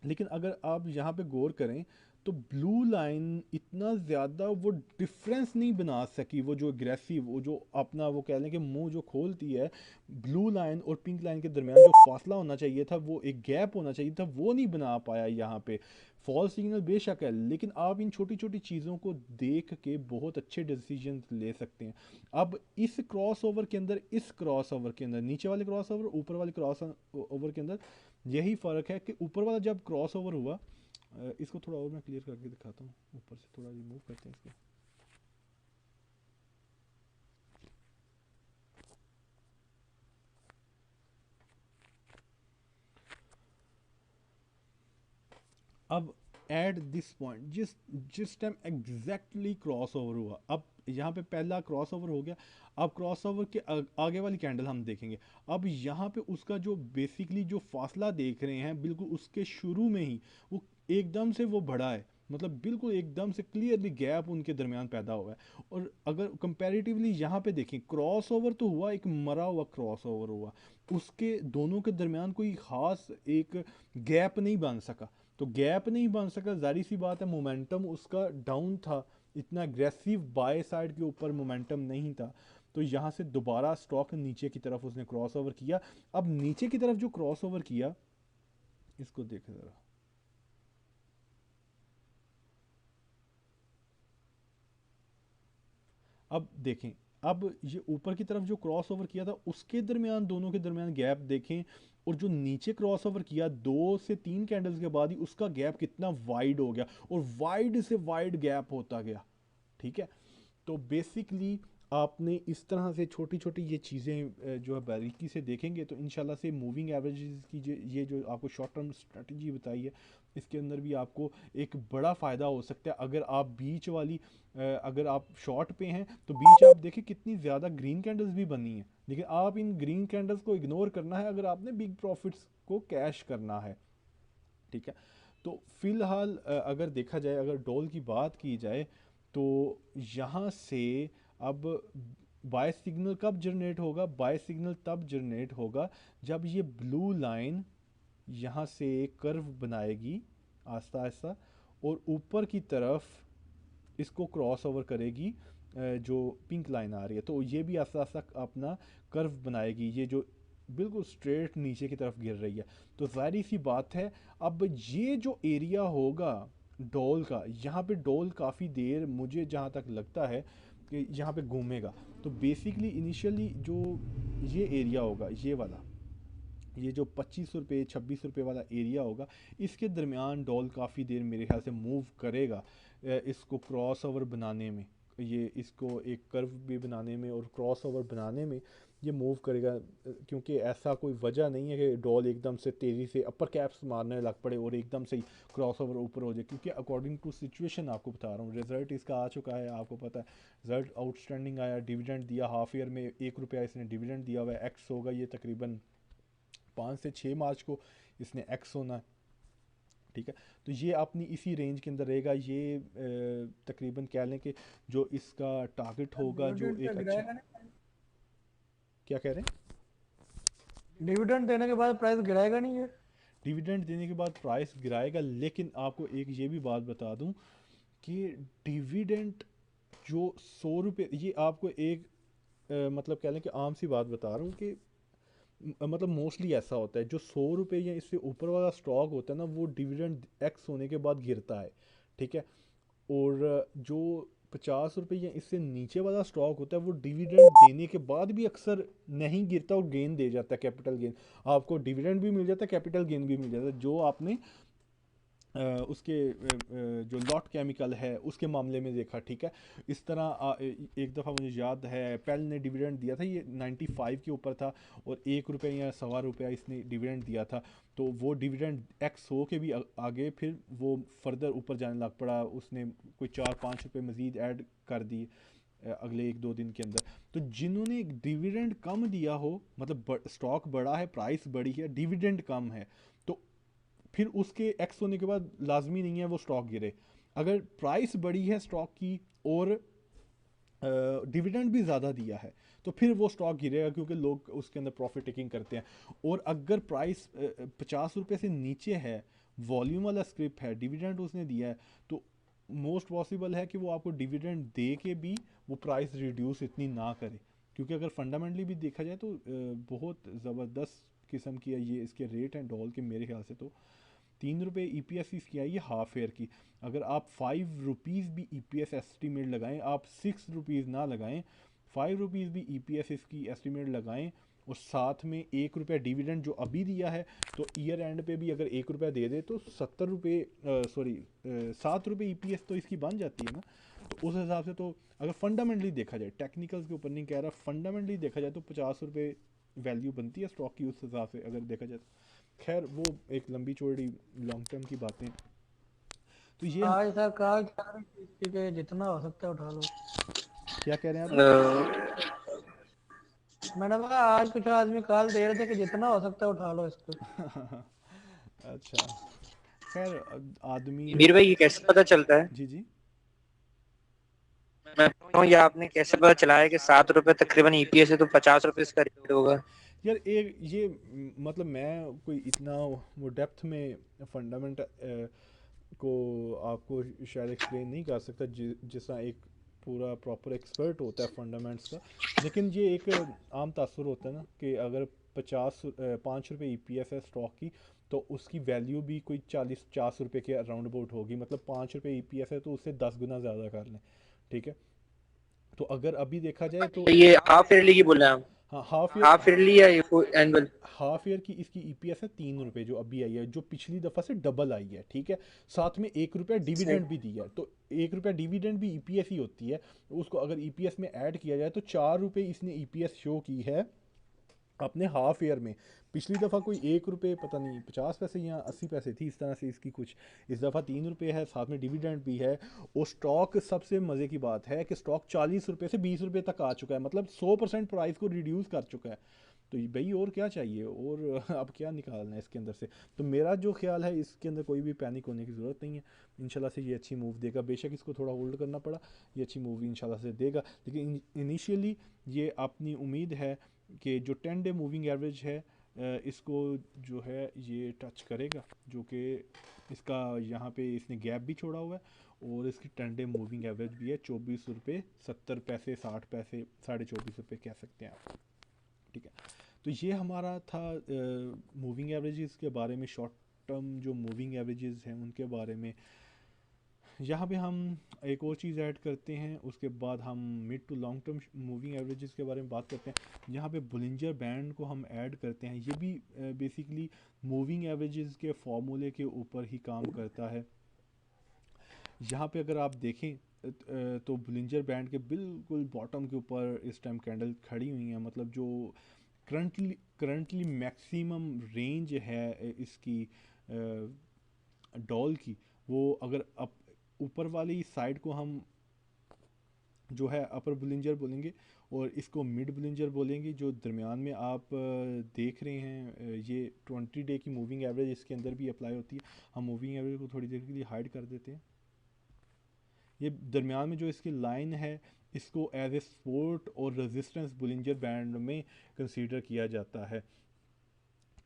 Speaker 1: लेकिन अगर आप यहाँ पे गौर करें तो ब्लू लाइन इतना ज़्यादा वो डिफरेंस नहीं बना सकी, वो जो एग्रेसिव, वो जो अपना वो कह लें कि मुंह जो खोलती है, ब्लू लाइन और पिंक लाइन के दरमियान जो फासला होना चाहिए था, वो एक गैप होना चाहिए था, वो नहीं बना पाया यहाँ पे। फॉल्स सिग्नल बेशक है, लेकिन आप इन छोटी छोटी चीज़ों को देख के बहुत अच्छे डिसीजन ले सकते हैं। अब इस क्रॉस ओवर के अंदर, इस क्रॉस ओवर के अंदर, नीचे वाले क्रॉस ओवर, ऊपर वाले क्रॉस ओवर के अंदर यही फ़र्क है कि ऊपर वाला जब क्रॉस ओवर हुआ, इसको थोड़ा और मैं क्लियर करके दिखाता हूँ, ऊपर से थोड़ा रिमूव करते हैं इसको। अब एट दिस पॉइंट, जिस जिस टाइम एग्जैक्टली क्रॉस ओवर हुआ, अब यहाँ पे पहला क्रॉस ओवर हो गया, अब क्रॉस ओवर के आगे वाली कैंडल हम देखेंगे। अब यहाँ पे उसका जो बेसिकली जो फासला देख रहे हैं, बिल्कुल उसके शुरू में ही वो एकदम से वो बढ़ा है, मतलब बिल्कुल एकदम से क्लियरली गैप उनके दरमियान पैदा हुआ है। और अगर कंपैरेटिवली यहाँ पे देखें, क्रॉस ओवर तो हुआ, एक मरा हुआ क्रॉस ओवर हुआ, उसके दोनों के दरमियान कोई ख़ास एक गैप नहीं बन सका। तो गैप नहीं बन सका, जारी सी बात है मोमेंटम उसका डाउन था, इतना अग्रेसिव बाय साइड के ऊपर मोमेंटम नहीं था। तो यहाँ से दोबारा स्टॉक नीचे की तरफ उसने क्रॉस ओवर किया। अब नीचे की तरफ जो क्रॉस ओवर किया, इसको देखें ज़रा, अब देखें, अब ये ऊपर की तरफ जो क्रॉस ओवर किया था उसके दरमियान, दोनों के दरमियान गैप देखें, और जो नीचे क्रॉस ओवर किया 2 से 3 कैंडल्स के बाद ही उसका गैप कितना वाइड हो गया, और वाइड से वाइड गैप होता गया। ठीक है, तो बेसिकली आपने इस तरह से छोटी छोटी ये चीज़ें जो है बारीकी से देखेंगे तो इंशाल्लाह से मूविंग एवरेजेस की जो ये जो आपको शॉर्ट टर्म स्ट्रेटजी बताई है, इसके अंदर भी आपको एक बड़ा फ़ायदा हो सकता है। अगर आप बीच वाली अगर आप शॉर्ट पे हैं तो बीच आप देखें कितनी ज़्यादा ग्रीन कैंडल्स भी बनी हैं, लेकिन आप इन ग्रीन कैंडल्स को इग्नोर करना है अगर आपने बिग प्रॉफिट्स को कैश करना है। ठीक है, तो फिलहाल अगर देखा जाए, अगर डॉल की बात की जाए, तो यहाँ से अब बाय सिग्नल कब जनरेट होगा? बाय सिग्नल तब जनरेट होगा जब ये ब्लू लाइन यहाँ से एक कर्व बनाएगी आहिस्ता आहिस्ता, और ऊपर की तरफ इसको क्रॉस ओवर करेगी जो पिंक लाइन आ रही है, तो ये भी आहिस्ता आहिस्ता अपना कर्व बनाएगी, ये जो बिल्कुल स्ट्रेट नीचे की तरफ गिर रही है। तो जाहिर सी बात है, अब ये जो एरिया होगा डॉल का, यहाँ पे डॉल काफ़ी देर मुझे जहाँ तक लगता है कि यहाँ पे घूमेगा। तो बेसिकली इनिशियली जो ये एरिया होगा, ये वाला, ये जो 25 रुपये 26 रुपये वाला एरिया होगा, इसके दरमियान डॉल काफ़ी देर मेरे ख्याल से मूव करेगा इसको क्रॉस ओवर बनाने में, ये इसको एक कर्व भी बनाने में और क्रॉस ओवर बनाने में ये मूव करेगा, क्योंकि ऐसा कोई वजह नहीं है कि डॉल एकदम से तेज़ी से अपर कैप्स मारने लग पड़े और एकदम से ही क्रॉस ओवर ऊपर हो जाए, क्योंकि अकॉर्डिंग टू सिचुएशन आपको बता रहा हूँ, रिजल्ट इसका आ चुका है, आपको पता है रिजल्ट आउटस्टैंडिंग आया, डिविडेंड दिया, हाफ ईयर में 1 रुपया इसने डिविडेंड दिया हुआ है, एक्स होगा ये तकरीबन 5 से 6 मार्च को इसने एक्स होना है। ठीक है, तो ये अपनी इसी रेंज के अंदर रहेगा, ये तकरीबन कह लें कि जो इसका टारगेट होगा जो
Speaker 2: डिविडेंड पे
Speaker 1: एक अच्छा,
Speaker 2: गिराएगा नहीं?
Speaker 1: क्या कह रहे हैं?
Speaker 2: डिविडेंड देने के बाद प्राइस गिराएगा नहीं है?
Speaker 1: डिविडेंड देने के बाद प्राइस गिराएगा, लेकिन आपको एक ये भी बात बता दूं कि डिविडेंड जो 100 रुपये, ये आपको एक मतलब कह लें कि आम सी बात बता रहा हूँ कि मतलब मोस्टली ऐसा होता है, जो 100 रुपये या इससे ऊपर वाला स्टॉक होता है ना, वो डिविडेंड एक्स होने के बाद गिरता है। ठीक है, और जो 50 रुपये या इससे नीचे वाला स्टॉक होता है वो डिविडेंड देने के बाद भी अक्सर नहीं गिरता और गेन दे जाता है, कैपिटल गेन। आपको डिविडेंड भी मिल जाता है, कैपिटल गेन भी मिल जाता है, जो आपने उसके जो लॉट केमिकल है उसके मामले में देखा। ठीक है, इस तरह एक दफ़ा मुझे याद है पेल ने डिविडेंड दिया था, ये 95 के ऊपर था, और 1 रुपये या ₹1.25 इसने डिविडेंड दिया था, तो वो डिविडेंड एक्स हो के भी आगे फिर वो फर्दर ऊपर जाने लग पड़ा, उसने कोई 4-5 रुपये मज़ीद ऐड कर दी अगले 1-2 दिन के अंदर। तो जिन्होंने डिविडेंड कम दिया हो, मतलब स्टॉक बड़ा है, प्राइस बड़ी है, डिविडेंड कम है, तो फिर उसके एक्स होने के बाद लाजमी नहीं है वो स्टॉक गिरे। अगर प्राइस बड़ी है स्टॉक की और डिविडेंड भी ज़्यादा दिया है, तो फिर वो स्टॉक गिरेगा, क्योंकि लोग उसके अंदर प्रॉफिट टेकिंग करते हैं। और अगर प्राइस 50 रुपये से नीचे है, वॉल्यूम वाला स्क्रिप्ट है, डिविडेंड उसने दिया है, तो मोस्ट पॉसिबल है कि वो आपको डिविडेंड दे के भी वो प्राइस रिड्यूस इतनी ना करे, क्योंकि अगर फंडामेंटली भी देखा जाए तो बहुत ज़बरदस्त किस्म की है ये इसके रेट हैं डॉल के, मेरे ख्याल से तो 3 रुपये ई पी एस इसकी आई है हाफ एयर की। अगर आप 5 रुपीज़ भी ई पी एस एस्टिमेट लगाएं, आप 6 रुपीज़ ना लगाएं, 5 रुपीज़ भी ई पी एस इसकी एस्टिमेट लगाएं, और साथ में 1 रुपया डिविडेंड जो अभी दिया है, तो ईयर एंड पे भी अगर 1 रुपया दे दे तो 70 रुपये, सॉरी 7 रुपये ई पी एस तो इसकी बन जाती है ना। तो उस हिसाब से तो अगर फंडामेंटली देखा जाए, टेक्निकल्स के ऊपर नहीं कह रहा, फंडामेंटली देखा जाए तो 50 रुपये वैल्यू बनती है स्टॉक की उस हिसाब से अगर देखा जाए तो। खैर वो एक लंबी चौड़ी लॉन्ग टर्म की बातें, तो ये
Speaker 2: आज सर कहा कि जितना हो सकता है उठा लो।
Speaker 1: क्या कह रहे हैं आप?
Speaker 3: अ,
Speaker 2: मैंने कहा आज कुछ आदमी कॉल दे रहे थे कि जितना हो सकता है उठा लो इसको।
Speaker 1: अच्छा, खैर आदमी
Speaker 3: मीर भाई ये कैसे पता चलता है?
Speaker 1: जी जी।
Speaker 3: मैं पूछूं, या आपने कैसे पता चला है कि 7 रुपए तकरीबन ईपीएस है तो 50 रुपए इसका रेट होगा?
Speaker 1: यार एक ये मतलब मैं कोई इतना वो डेप्थ में फंडामेंट को आपको शायद एक्सप्लेन नहीं कर सकता जितना एक पूरा प्रॉपर एक्सपर्ट होता है फंडामेंट्स का, लेकिन ये एक आम तासुर होता है ना कि अगर 5 रुपये ई पी एस है स्टॉक की, तो उसकी वैल्यू भी कोई 40-50 रुपये के अराउंड अबाउट होगी, मतलब 5 रुपये ई पी एस है तो उससे 10 गुना ज़्यादा कर लें। ठीक है, तो अगर अभी देखा जाए तो
Speaker 3: तो ये हाफ ईयरली की बोल रहे हैं हम,
Speaker 1: हाँ
Speaker 3: हाफ ईयरली या एनुअल?
Speaker 1: हाफ ईयर की इसकी ईपीएस है 3 रुपये जो अभी आई है, जो पिछली दफ़ा से डबल आई है, ठीक है। साथ में 1 रुपया डिविडेंड भी दिया है, तो 1 रुपया डिविडेंड भी ईपीएस ही होती है। उसको अगर ईपीएस में ऐड किया जाए तो 4 रुपये इसने ईपीएस शो की है अपने हाफ ईयर में। पिछली दफ़ा कोई 1 रुपये पता नहीं 50 पैसे या 80 पैसे थी, इस तरह से इसकी कुछ। इस दफ़ा 3 रुपये है, साथ में डिविडेंड भी है। और स्टॉक, सबसे मज़े की बात है कि स्टॉक 40 रुपये से 20 रुपये तक आ चुका है, मतलब 100% प्राइस को रिड्यूस कर चुका है। तो भाई और क्या चाहिए, और अब क्या निकालना है इसके अंदर से। तो मेरा जो ख्याल है इसके अंदर कोई भी पैनिक होने की ज़रूरत नहीं है। इंशाल्लाह से ये अच्छी मूव देगा, बेशक इसको थोड़ा होल्ड करना पड़ा, ये अच्छी मूव इंशाल्लाह से देगा। लेकिन इनिशियली ये अपनी उम्मीद है कि जो 10 डे मूविंग एवरेज है इसको जो है ये टच करेगा, जो कि इसका यहाँ पे इसने गैप भी छोड़ा हुआ है। और इसकी 10 डे मूविंग एवरेज भी है 24 रुपये 70 पैसे 60 पैसे, 24.5 रुपये कह सकते हैं आप, ठीक है। तो ये हमारा था मूविंग एवरेजेस के बारे में, शॉर्ट टर्म जो मूविंग एवरेजेस हैं उनके बारे में। यहाँ पे हम एक और चीज़ ऐड करते हैं, उसके बाद हम mid to long term moving averages के बारे में बात करते हैं। यहाँ पे बुलिंजर बैंड को हम ऐड करते हैं, ये भी बेसिकली मूविंग एवरेजेस के फॉर्मूले के ऊपर ही काम करता है। यहाँ पे अगर आप देखें तो बुलिंजर बैंड के बिल्कुल बॉटम के ऊपर इस टाइम कैंडल खड़ी हुई हैं, मतलब जो करंटली मैक्सिमम रेंज है इसकी डॉल की, वो अगर अप ऊपर वाली साइड को हम जो है अपर बुलिंजर बोलेंगे, और इसको मिड बुलिंजर बोलेंगे। जो दरमियान में आप देख रहे हैं ये 20 डे की मूविंग एवरेज इसके अंदर भी अप्लाई होती है। हम मूविंग एवरेज को थोड़ी देर के लिए हाइड कर देते हैं। ये दरमियान में जो इसकी लाइन है इसको एज ए सपोर्ट और रेजिस्टेंस बुलिंजर बैंड में कंसीडर किया जाता है।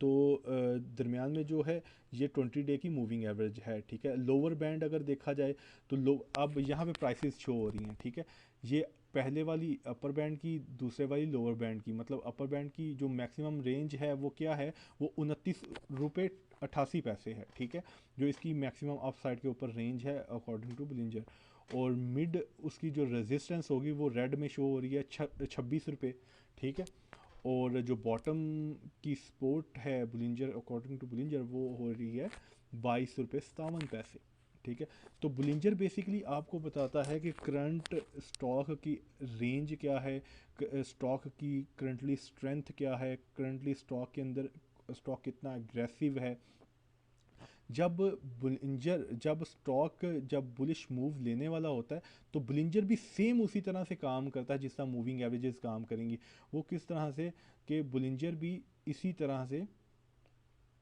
Speaker 1: तो दरमियान में जो है ये 20 डे की मूविंग एवरेज है, ठीक है। लोअर बैंड अगर देखा जाए तो अब यहाँ पे प्राइसेस शो हो रही हैं, ठीक है। ये पहले वाली अपर बैंड की, दूसरे वाली लोअर बैंड की, मतलब अपर बैंड की जो मैक्सिमम रेंज है वो क्या है, वो 29 रुपये 88 पैसे है, ठीक है। जो इसकी मैक्सिमम अप साइड के ऊपर रेंज है अकॉर्डिंग टू बुलिंजर। और मिड उसकी जो रेजिस्टेंस होगी वो रेड में शो हो रही है 26 रुपये, ठीक है। और जो बॉटम की सपोर्ट है बुलिंजर अकॉर्डिंग टू बुलिंजर वो हो रही है 22 रुपये 57 पैसे, ठीक है। तो बुलिंजर बेसिकली आपको बताता है कि करंट स्टॉक की रेंज क्या है, स्टॉक की करंटली स्ट्रेंथ क्या है, करंटली स्टॉक के अंदर स्टॉक कितना एग्रेसिव है। जब स्टॉक जब बुलिश मूव लेने वाला होता है तो बुलिंजर भी सेम उसी तरह से काम करता है जिस तरह मूविंग एवरेजेस काम करेंगी। वो किस तरह से कि बुलिंजर भी इसी तरह से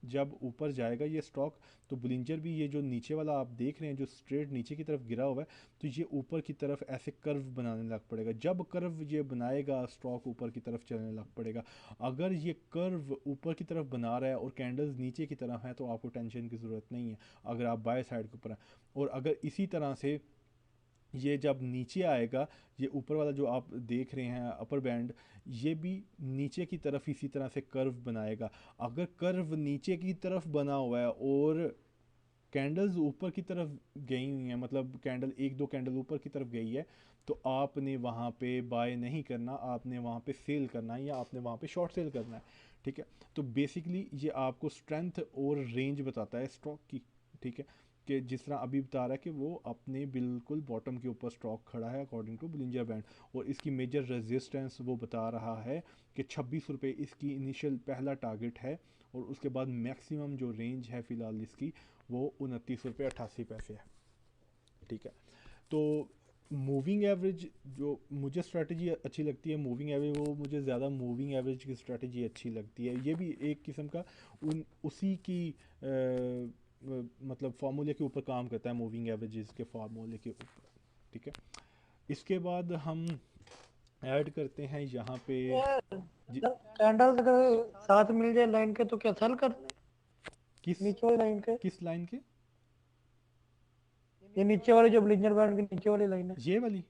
Speaker 1: जब ऊपर जाएगा ये स्टॉक, तो बुलिंजर भी ये जो नीचे वाला आप देख रहे हैं जो स्ट्रेट नीचे की तरफ गिरा हुआ है, तो ये ऊपर की तरफ ऐसे कर्व बनाने लग पड़ेगा। जब कर्व ये बनाएगा स्टॉक ऊपर की तरफ चलने लग पड़ेगा। अगर ये कर्व ऊपर की तरफ बना रहा है और कैंडल्स नीचे की तरफ है तो आपको टेंशन की ज़रूरत नहीं है अगर आप बाय साइड के ऊपर हैं। और अगर इसी तरह से ये जब नीचे आएगा, ये ऊपर वाला जो आप देख रहे हैं अपर बैंड, ये भी नीचे की तरफ इसी तरह से कर्व बनाएगा। अगर कर्व नीचे की तरफ बना हुआ है और कैंडल्स ऊपर की तरफ गई हुई हैं, मतलब कैंडल एक दो कैंडल ऊपर की तरफ गई है, तो आपने वहाँ पे बाय नहीं करना, आपने वहाँ पे सेल करना है या आपने वहाँ पे शॉर्ट सेल करना है, ठीक है। तो बेसिकली ये आपको स्ट्रेंथ और रेंज बताता है स्टॉक की, ठीक है। कि जिस तरह अभी बता रहा है कि वो अपने बिल्कुल बॉटम के ऊपर स्टॉक खड़ा है अकॉर्डिंग टू बुलिंजर बैंड। और इसकी मेजर रेजिस्टेंस वो बता रहा है कि 26 रुपये इसकी इनिशियल पहला टारगेट है। और उसके बाद मैक्सिमम जो रेंज है फ़िलहाल इसकी वो 29 रुपये 88 पैसे है, ठीक है। तो मूविंग एवरेज जो मुझे स्ट्रेटजी अच्छी लगती है, मूविंग एवरेज, वो मुझे ज़्यादा मूविंग एवरेज की स्ट्रेटजी अच्छी लगती है। ये भी एक किस्म का उसी की मतलब फार्मूले के ऊपर काम करता है, मूविंग एवरेजेस के फार्मूले के ऊपर, ठीक है। इसके बाद हम ऐड करते हैं यहाँ पे
Speaker 2: कैंडल अगर साथ मिल जाए लाइन के तो क्या सेल कर दें?
Speaker 1: किस
Speaker 2: नीचे वाली लाइन के,
Speaker 1: किस लाइन के,
Speaker 2: ये नीचे वाली जो ब्लिंजर बैंड की नीचे वाली लाइन है,
Speaker 1: ये वाली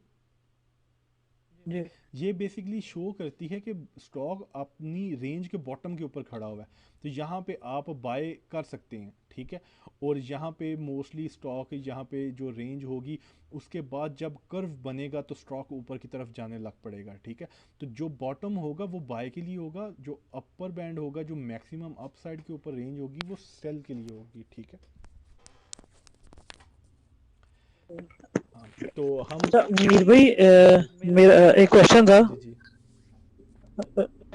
Speaker 2: जी
Speaker 1: ये बेसिकली शो करती है कि स्टॉक अपनी रेंज के बॉटम के ऊपर खड़ा हुआ है, तो यहाँ पे आप बाय कर सकते हैं, ठीक है। और यहाँ पे मोस्टली स्टॉक यहाँ पे जो रेंज होगी उसके बाद जब कर्व बनेगा तो स्टॉक ऊपर की तरफ जाने लग पड़ेगा, ठीक है। तो जो बॉटम होगा वो बाय के लिए होगा, जो अपर बैंड होगा, जो मैक्सिमम अपसाइड के ऊपर रेंज होगी वो सेल के लिए होगी, ठीक है। हाँ, तो हम
Speaker 4: अच्छा मीर भाई, मेरा एक क्वेश्चन था।
Speaker 1: जी जी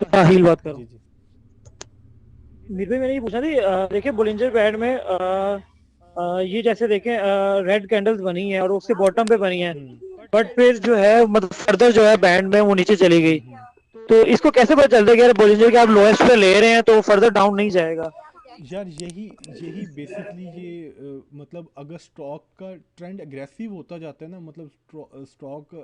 Speaker 4: साहिल बात कर रहा
Speaker 1: जी
Speaker 4: हूँ।
Speaker 1: जी
Speaker 4: मीर भाई मैंने ये पूछा थी, देखिए बुलिंजर बैंड में ये जैसे देखें रेड कैंडल्स बनी है और उसके बॉटम पे बनी है,
Speaker 1: हम्म
Speaker 4: बट फिर जो है मतलब फर्दर जो है बैंड में वो नीचे चली गई।
Speaker 1: हम्म।
Speaker 4: तो इसको कैसे पता चलता है कि यार बुलिंजर के आप लोएस्ट पे ले रहे हैं तो फर्दर डाउन नहीं जाएगा?
Speaker 1: यार यही यही बेसिकली ये मतलब अगर स्टॉक का ट्रेंड एग्रेसिव होता जाता है ना, मतलब स्टॉक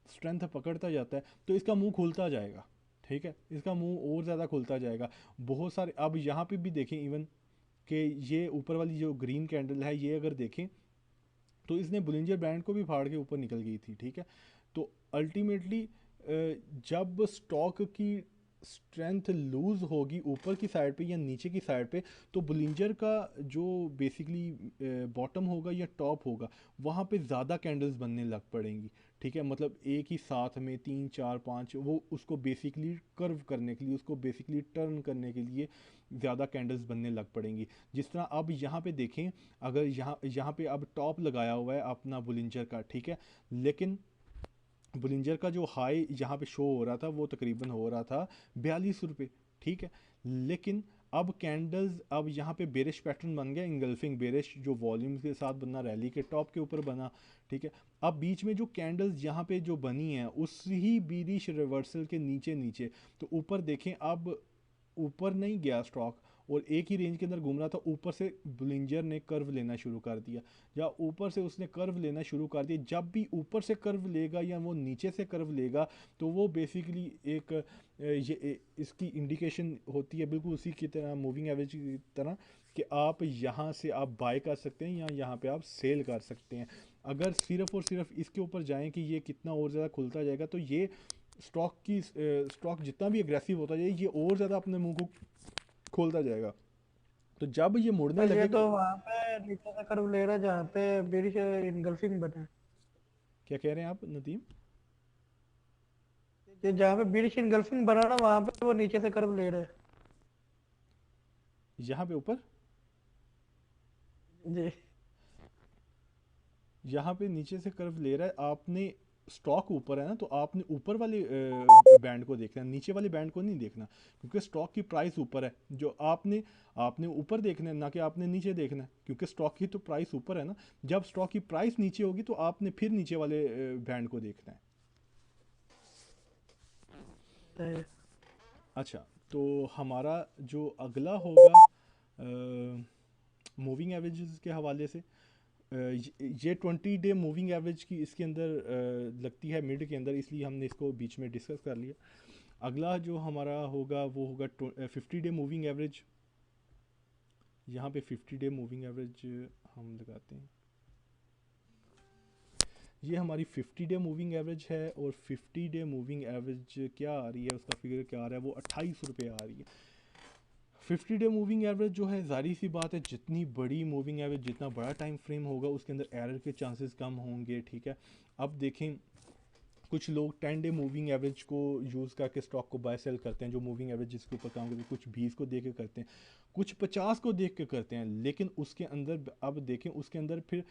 Speaker 1: स्ट्रेंथ पकड़ता जाता है तो इसका मुंह खुलता जाएगा, ठीक है। इसका मुंह और ज़्यादा खुलता जाएगा। बहुत सारे अब यहाँ पे भी देखें इवन कि ये ऊपर वाली जो ग्रीन कैंडल है ये अगर देखें तो इसने बुलिंजर बैंड को भी फाड़ के ऊपर निकल गई थी, ठीक है। तो अल्टीमेटली जब स्टॉक की स्ट्रेंथ लूज होगी ऊपर की साइड पे या नीचे की साइड पे, तो बुलिंजर का जो बेसिकली बॉटम होगा या टॉप होगा वहाँ पे ज़्यादा कैंडल्स बनने लग पड़ेंगी, ठीक है। मतलब एक ही साथ में 3 4 5 वो उसको बेसिकली कर्व करने के लिए, उसको बेसिकली टर्न करने के लिए ज़्यादा कैंडल्स बनने लग पड़ेंगी। जिस तरह अब यहाँ पे देखें, अगर यहाँ यहाँ पे अब टॉप लगाया हुआ है अपना बुलिंजर का, ठीक है। लेकिन बुलिंजर का जो हाई यहाँ पे शो हो रहा था वो तकरीबन हो रहा था 42 रुपये, ठीक है। लेकिन अब कैंडल्स अब यहाँ पे बेरिश पैटर्न बन गया, इंगल्फिंग बेरिश जो वॉल्यूम्स के साथ बना, रैली के टॉप के ऊपर बना, ठीक है। अब बीच में जो कैंडल्स यहाँ पे जो बनी है उस ही बीरिश रिवर्सल के नीचे नीचे, तो ऊपर देखें अब ऊपर नहीं गया स्टॉक और एक ही रेंज के अंदर घूम रहा था, ऊपर से बुलिंजर ने कर्व लेना शुरू कर दिया, या ऊपर से उसने कर्व लेना शुरू कर दिया। जब भी ऊपर से कर्व लेगा या वो नीचे से कर्व लेगा तो वो बेसिकली एक इसकी इंडिकेशन होती है बिल्कुल उसी की तरह, मूविंग एवरेज की तरह, कि आप यहाँ से आप बाय कर सकते हैं या यहाँ पे आप सेल कर सकते हैं। अगर सिर्फ और सिर्फ इसके ऊपर जाएं कि ये कितना और ज़्यादा खुलता जाएगा तो ये स्टॉक जितना भी एग्रेसिव होता जाए ये और ज़्यादा अपने मुंह को खोलता जाएगा। तो जब ये मुड़ने
Speaker 2: पर ये
Speaker 1: लगेगा,
Speaker 2: तो वहाँ पे नीचे से कर्व ले रहा है जहाँ पे बेरिश इनगल्फिंग बना है।
Speaker 1: क्या कह रहे हैं आप नदीम?
Speaker 2: ये जहाँ पे बेरिश इनगल्फिंग बना ना वहाँ पे वो नीचे से कर्व ले रहा है।
Speaker 1: यहाँ पे ऊपर,
Speaker 2: जी
Speaker 1: यहाँ पे नीचे से कर्व ले रहा है, आपने स्टॉक ऊपर है ना तो आपने ऊपर वाले बैंड को देखना है, नीचे वाले बैंड को नहीं देखना, क्योंकि स्टॉक की प्राइस ऊपर है। जो आपने आपने ऊपर देखना है ना कि आपने नीचे देखना है, क्योंकि स्टॉक की तो प्राइस ऊपर है ना। जब स्टॉक की प्राइस नीचे होगी तो आपने फिर नीचे वाले बैंड को देखना है।
Speaker 2: तो
Speaker 1: अच्छा, तो हमारा जो अगला होगा मूविंग एवरेजेस के हवाले से, ये 20 डे मूविंग एवरेज की इसके अंदर लगती है मिड के अंदर, इसलिए हमने इसको बीच में डिस्कस कर लिया। अगला जो हमारा होगा वो होगा 50 डे मूविंग एवरेज। यहाँ पे 50 डे मूविंग एवरेज हम लगाते हैं, ये हमारी 50 डे मूविंग एवरेज है। और 50 डे मूविंग एवरेज क्या आ रही है, उसका फिगर क्या आ रहा है, वो 28 रुपये आ रही है। 50 डे मूविंग एवरेज जो है, जाहिर सी बात है जितनी बड़ी मूविंग एवरेज, जितना बड़ा टाइम फ्रेम होगा उसके अंदर एरर के चांसेस कम होंगे, ठीक है। अब देखें कुछ लोग 10 डे मूविंग एवरेज को यूज़ करके स्टॉक को बाय सेल करते हैं, जो मूविंग एवरेज जिसके ऊपर काम करते हैं, कुछ 20 को देख के करते हैं, कुछ 50 को देख के करते हैं। लेकिन उसके अंदर अब देखें उसके अंदर फिर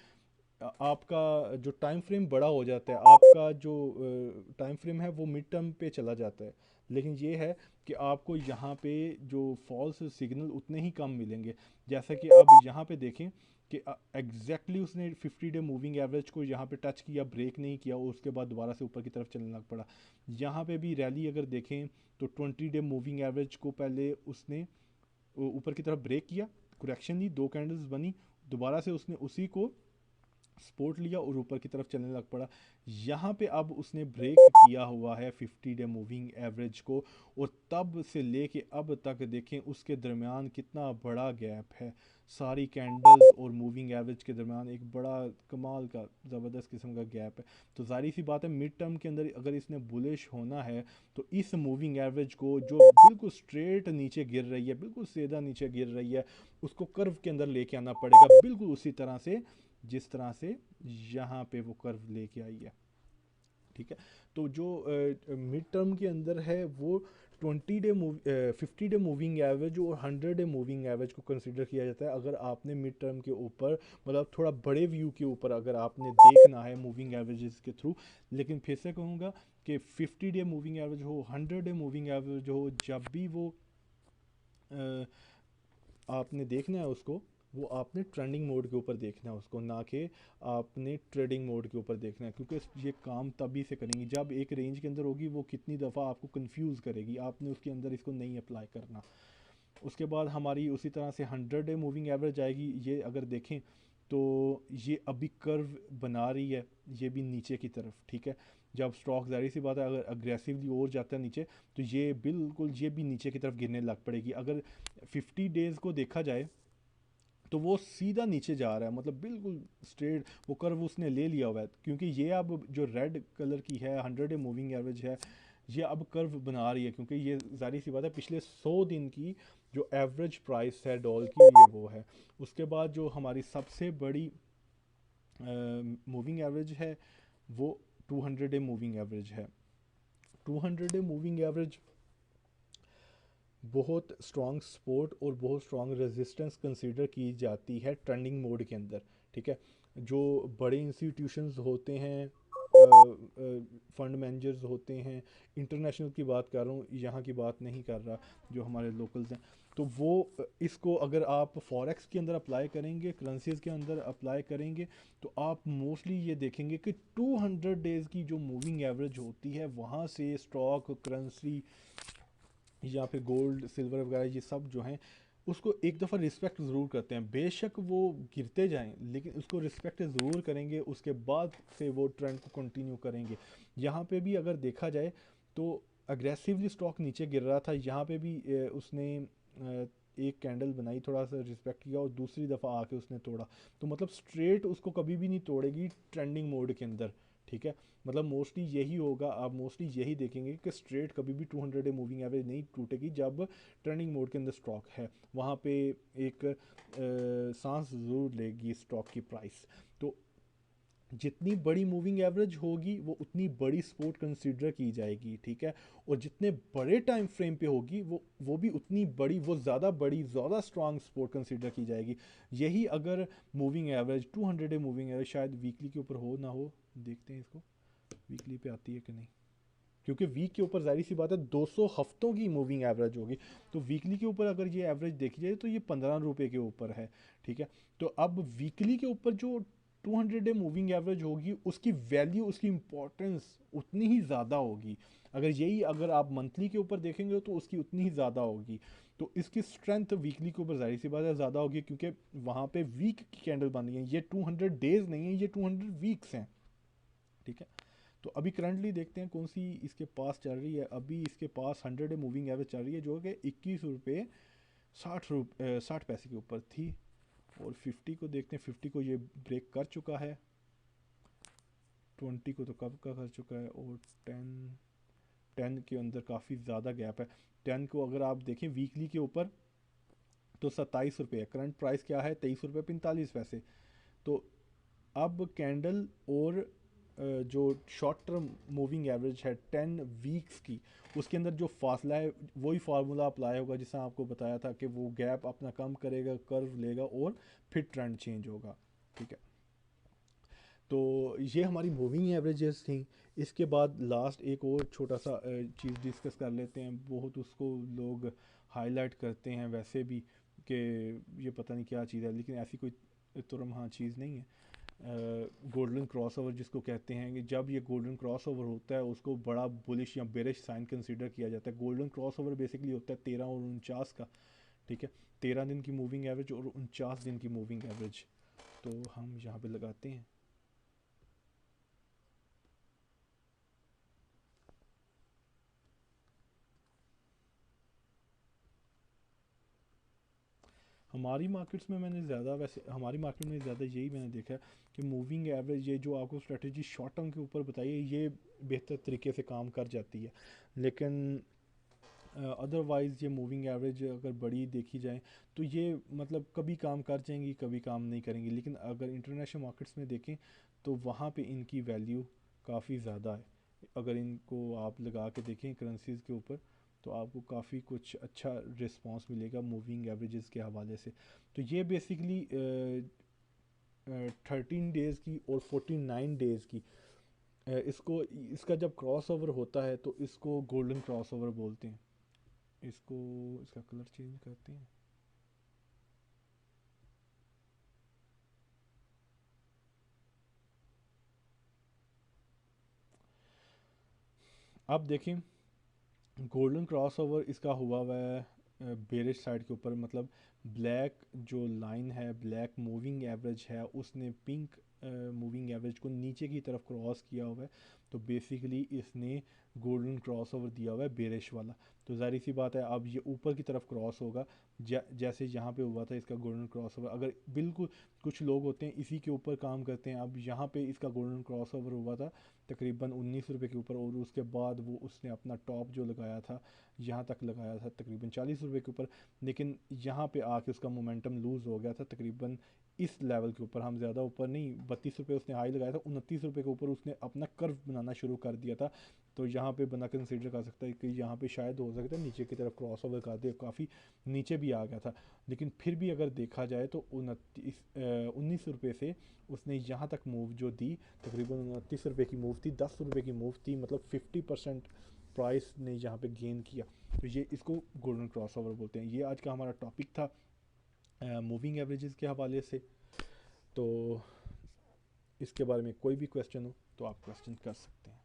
Speaker 1: आपका जो टाइम फ्रेम बड़ा हो जाता है, आपका जो टाइम फ्रेम है वो मिड टर्म पे चला जाता है। लेकिन ये है कि आपको यहाँ पे जो फॉल्स सिग्नल उतने ही कम मिलेंगे। जैसा कि अब यहाँ पे देखें कि एग्जैक्टली उसने 50 डे मूविंग एवरेज को यहाँ पे टच किया, ब्रेक नहीं किया, और उसके बाद दोबारा से ऊपर की तरफ चलने लग पड़ा। यहाँ पे भी रैली अगर देखें तो 20 डे मूविंग एवरेज को पहले उसने ऊपर की तरफ ब्रेक किया, करेक्शन ली, 2 कैंडल्स बनी, दोबारा से उसने उसी को सपोर्ट लिया और ऊपर की तरफ चलने लग पड़ा। यहाँ पे अब उसने ब्रेक किया हुआ है 50 डे मूविंग एवरेज को, और तब से लेके अब तक देखें उसके दरमियान कितना बड़ा गैप है। सारी कैंडल्स और मूविंग एवरेज के दरमियान एक बड़ा कमाल का ज़बरदस्त किस्म का गैप है। तो जाहिर सी बात है मिड टर्म के अंदर अगर इसने बुलिश होना है तो इस मूविंग एवरेज को जो बिल्कुल स्ट्रेट नीचे गिर रही है, बिल्कुल सीधा नीचे गिर रही है, उसको कर्व के अंदर लेके आना पड़ेगा, बिल्कुल उसी तरह से जिस तरह से यहाँ पे वो कर्व लेके आई है। ठीक है, तो जो मिड टर्म के अंदर है वो 50 डे मूविंग एवरेज और 100 डे मूविंग एवरेज को कंसिडर किया जाता है। अगर आपने मिड टर्म के ऊपर मतलब थोड़ा बड़े व्यू के ऊपर अगर आपने देखना है मूविंग एवरेजेस के थ्रू, लेकिन फिर से कहूँगा कि 50 डे मूविंग एवरेज हो, 100 डे मूविंग एवरेज हो, जब भी वो अ, आपने देखना है उसको, वो आपने ट्रेंडिंग मोड के ऊपर देखना है उसको, ना कि आपने ट्रेडिंग मोड के ऊपर देखना है, क्योंकि ये काम तभी से करेंगी जब एक रेंज के अंदर होगी। वो कितनी दफ़ा आपको कंफ्यूज करेगी, आपने उसके अंदर इसको नहीं अप्लाई करना। उसके बाद हमारी उसी तरह से 100 डे मूविंग एवरेज आएगी। ये अगर देखें तो ये अभी कर्व बना रही है, ये भी नीचे की तरफ। ठीक है, जब स्टॉक जाहिर सी बात है अगर अग्रेसिवली और जाता है नीचे तो ये बिल्कुल ये भी नीचे की तरफ गिरने लग पड़ेगी। अगर 50 डेज़ को देखा जाए तो वो सीधा नीचे जा रहा है, मतलब बिल्कुल स्ट्रेट वो कर्व उसने ले लिया हुआ है, क्योंकि ये अब जो रेड कलर की है 100 डे मूविंग एवरेज है, ये अब कर्व बना रही है, क्योंकि ये जाहिर सी बात है पिछले 100 दिन की जो एवरेज प्राइस है डॉल की ये वो है। उसके बाद जो हमारी सबसे बड़ी मूविंग एवरेज है वो 200 डे मूविंग एवरेज है। 200 डे मूविंग एवरेज बहुत स्ट्रॉन्ग सपोर्ट और बहुत स्ट्रॉन्ग रेजिस्टेंस कंसीडर की जाती है ट्रेंडिंग मोड के अंदर। ठीक है, जो बड़े इंस्टीट्यूशंस होते हैं, फंड मैनेजर्स होते हैं, इंटरनेशनल की बात कर रहा हूँ, यहाँ की बात नहीं कर रहा, जो हमारे लोकल्स हैं, तो वो इसको अगर आप फॉरेक्स के अंदर अप्लाई करेंगे, करेंसीज के अंदर अप्लाई करेंगे, तो आप मोस्टली ये देखेंगे कि 200 डेज़ की जो मूविंग एवरेज होती है वहाँ से स्टॉक, करेंसी या फिर गोल्ड सिल्वर वगैरह ये सब जो हैं उसको एक दफ़ा रिस्पेक्ट ज़रूर करते हैं। बेशक वो गिरते जाएं लेकिन उसको रिस्पेक्ट ज़रूर करेंगे, उसके बाद से वो ट्रेंड को कंटिन्यू करेंगे। यहाँ पे भी अगर देखा जाए तो अग्रेसिवली स्टॉक नीचे गिर रहा था, यहाँ पे भी उसने एक कैंडल बनाई, थोड़ा सा रिस्पेक्ट किया और दूसरी दफ़ा आके उसने तोड़ा। तो मतलब स्ट्रेट उसको कभी भी नहीं तोड़ेगी ट्रेंडिंग मोड के अंदर। ठीक है, मतलब मोस्टली यही होगा, आप मोस्टली यही देखेंगे कि स्ट्रेट कभी भी 200 डे मूविंग एवरेज नहीं टूटेगी जब ट्रेंडिंग मोड के अंदर स्टॉक है। वहाँ पे एक सांस ज़रूर लेगी स्टॉक की प्राइस। तो जितनी बड़ी मूविंग एवरेज होगी वो उतनी बड़ी सपोर्ट कंसीडर की जाएगी। ठीक है, और जितने बड़े टाइम फ्रेम पे होगी वो भी उतनी बड़ी, वो ज़्यादा बड़ी, ज़्यादा स्ट्रांग सपोर्ट कंसीडर की जाएगी। यही अगर moving average 200 day moving average शायद वीकली के ऊपर हो ना हो, देखते हैं इसको वीकली पे आती है कि नहीं, क्योंकि वीक के ऊपर जाहिर सी बात है 200 हफ्तों की मूविंग एवरेज होगी। तो वीकली के ऊपर अगर ये एवरेज देखी जाए तो ये 15 रुपये के ऊपर है। ठीक है, तो अब वीकली के ऊपर जो 200 डे मूविंग एवरेज होगी उसकी वैल्यू, उसकी इंपॉर्टेंस उतनी ही ज़्यादा होगी। अगर आप मंथली के ऊपर देखेंगे तो उसकी उतनी ही ज़्यादा होगी। तो इसकी स्ट्रेंथ वीकली के ऊपर जाहिर सी बात है ज़्यादा होगी, क्योंकि वहाँ पे वीक की कैंडल बन रही है, ये 200 डेज नहीं है, ये 200 वीक्स हैं। ठीक है, तो अभी करंटली देखते हैं कौन सी इसके पास चल रही है। अभी इसके पास 100 डे मूविंग एवरेज चल रही है जो कि 21 रुपये 60 पैसे के ऊपर थी। और 50 को देखते हैं, 50 को ये ब्रेक कर चुका है, 20 को तो कब का कर चुका है, और 10 के अंदर काफ़ी ज़्यादा गैप है। 10 को अगर आप देखें वीकली के ऊपर तो 27 रुपये है, करंट प्राइस क्या है 23 रुपये 45 पैसे। तो अब कैंडल और जो शॉर्ट टर्म मूविंग एवरेज है 10 वीक्स की, उसके अंदर जो फासला है वही फार्मूला अप्लाई होगा जिससे आपको बताया था कि वो गैप अपना कम करेगा, कर्व लेगा और फिर ट्रेंड चेंज होगा। ठीक है, तो ये हमारी मूविंग एवरेजेस थी। इसके बाद लास्ट एक और छोटा सा चीज़ डिस्कस कर लेते हैं, बहुत उसको लोग हाईलाइट करते हैं वैसे भी कि ये पता नहीं क्या चीज़ है, लेकिन ऐसी कोई तुरम हाँ चीज़ नहीं है। गोल्डन क्रॉस ओवर जिसको कहते हैं, कि जब ये गोल्डन क्रॉस ओवर होता है उसको बड़ा बुलिश या बेरिश साइन कंसीडर किया जाता है। गोल्डन क्रॉस ओवर बेसिकली होता है 13 और 49 का। ठीक है, 13 दिन की मूविंग एवरेज और 49 दिन की मूविंग एवरेज। तो हम यहाँ पे लगाते हैं हमारी मार्केट्स में मैंने ज़्यादा, वैसे हमारी मार्केट में ज़्यादा यही मैंने देखा है कि मूविंग एवरेज, ये जो आपको स्ट्रेटजी शॉर्ट टर्म के ऊपर बताई है, ये बेहतर तरीके से काम कर जाती है। लेकिन अदरवाइज़ ये मूविंग एवरेज अगर बड़ी देखी जाए तो ये मतलब कभी काम कर जाएंगी, कभी काम नहीं करेंगी। लेकिन अगर इंटरनेशनल मार्केट्स में देखें तो वहाँ पे इनकी वैल्यू काफ़ी ज़्यादा है। अगर इनको आप लगा के देखें करेंसीज़ के ऊपर तो आपको काफ़ी कुछ अच्छा रिस्पांस मिलेगा मूविंग एवरेजेस के हवाले से। तो ये बेसिकली 13 डेज़ की और 49 डेज़ की, इसको, इसका जब क्रॉस ओवर होता है तो इसको गोल्डन क्रॉस ओवर बोलते हैं। इसको, इसका कलर चेंज करते हैं। अब देखें गोल्डन क्रॉस ओवर इसका हुआ हुआ है बेरिश साइड के ऊपर, मतलब ब्लैक जो लाइन है, ब्लैक मूविंग एवरेज है, उसने पिंक मूविंग एवरेज को नीचे की तरफ क्रॉस किया हुआ है। तो बेसिकली इसने गोल्डन क्रॉस ओवर दिया हुआ है बेरिश वाला। तो ज़ाहिर सी बात है अब ये ऊपर की तरफ क्रॉस होगा, जैसे यहाँ पे हुआ था इसका गोल्डन क्रॉस ओवर। अगर बिल्कुल, कुछ लोग होते हैं इसी के ऊपर काम करते हैं। अब यहाँ पे इसका गोल्डन क्रॉस ओवर हुआ था तकरीबन 19 रुपये के ऊपर, और उसके बाद वो उसने अपना टॉप जो लगाया था यहाँ तक लगाया था तकरीबन 40 रुपये के ऊपर। लेकिन यहाँ पे आके उसका मोमेंटम लूज़ हो गया था तकरीबन इस लेवल के ऊपर। हम ज़्यादा ऊपर नहीं, 32 रुपये उसने हाई लगाया था, 29 रुपये के ऊपर उसने अपना कर्व बनाना शुरू कर दिया था। तो यहाँ पे बंदा कंसिडर कर सकता है कि यहाँ पे शायद हो सकता है नीचे की तरफ क्रॉस ओवर कर दे, काफ़ी नीचे भी आ गया था। लेकिन फिर भी अगर देखा जाए तो 19 रुपये से उसने यहाँ तक मूव जो दी, तकरीबन 29 रुपये की मूव थी, 10 रुपये की मूव थी, मतलब 50% प्राइस ने यहाँ पे गेन किया। तो ये इसको गोल्डन क्रॉस ओवर बोलते हैं। ये आज का हमारा टॉपिक था मूविंग एवरेजेस के हवाले से। तो इसके बारे में कोई भी क्वेश्चन हो तो आप क्वेश्चन कर सकते हैं।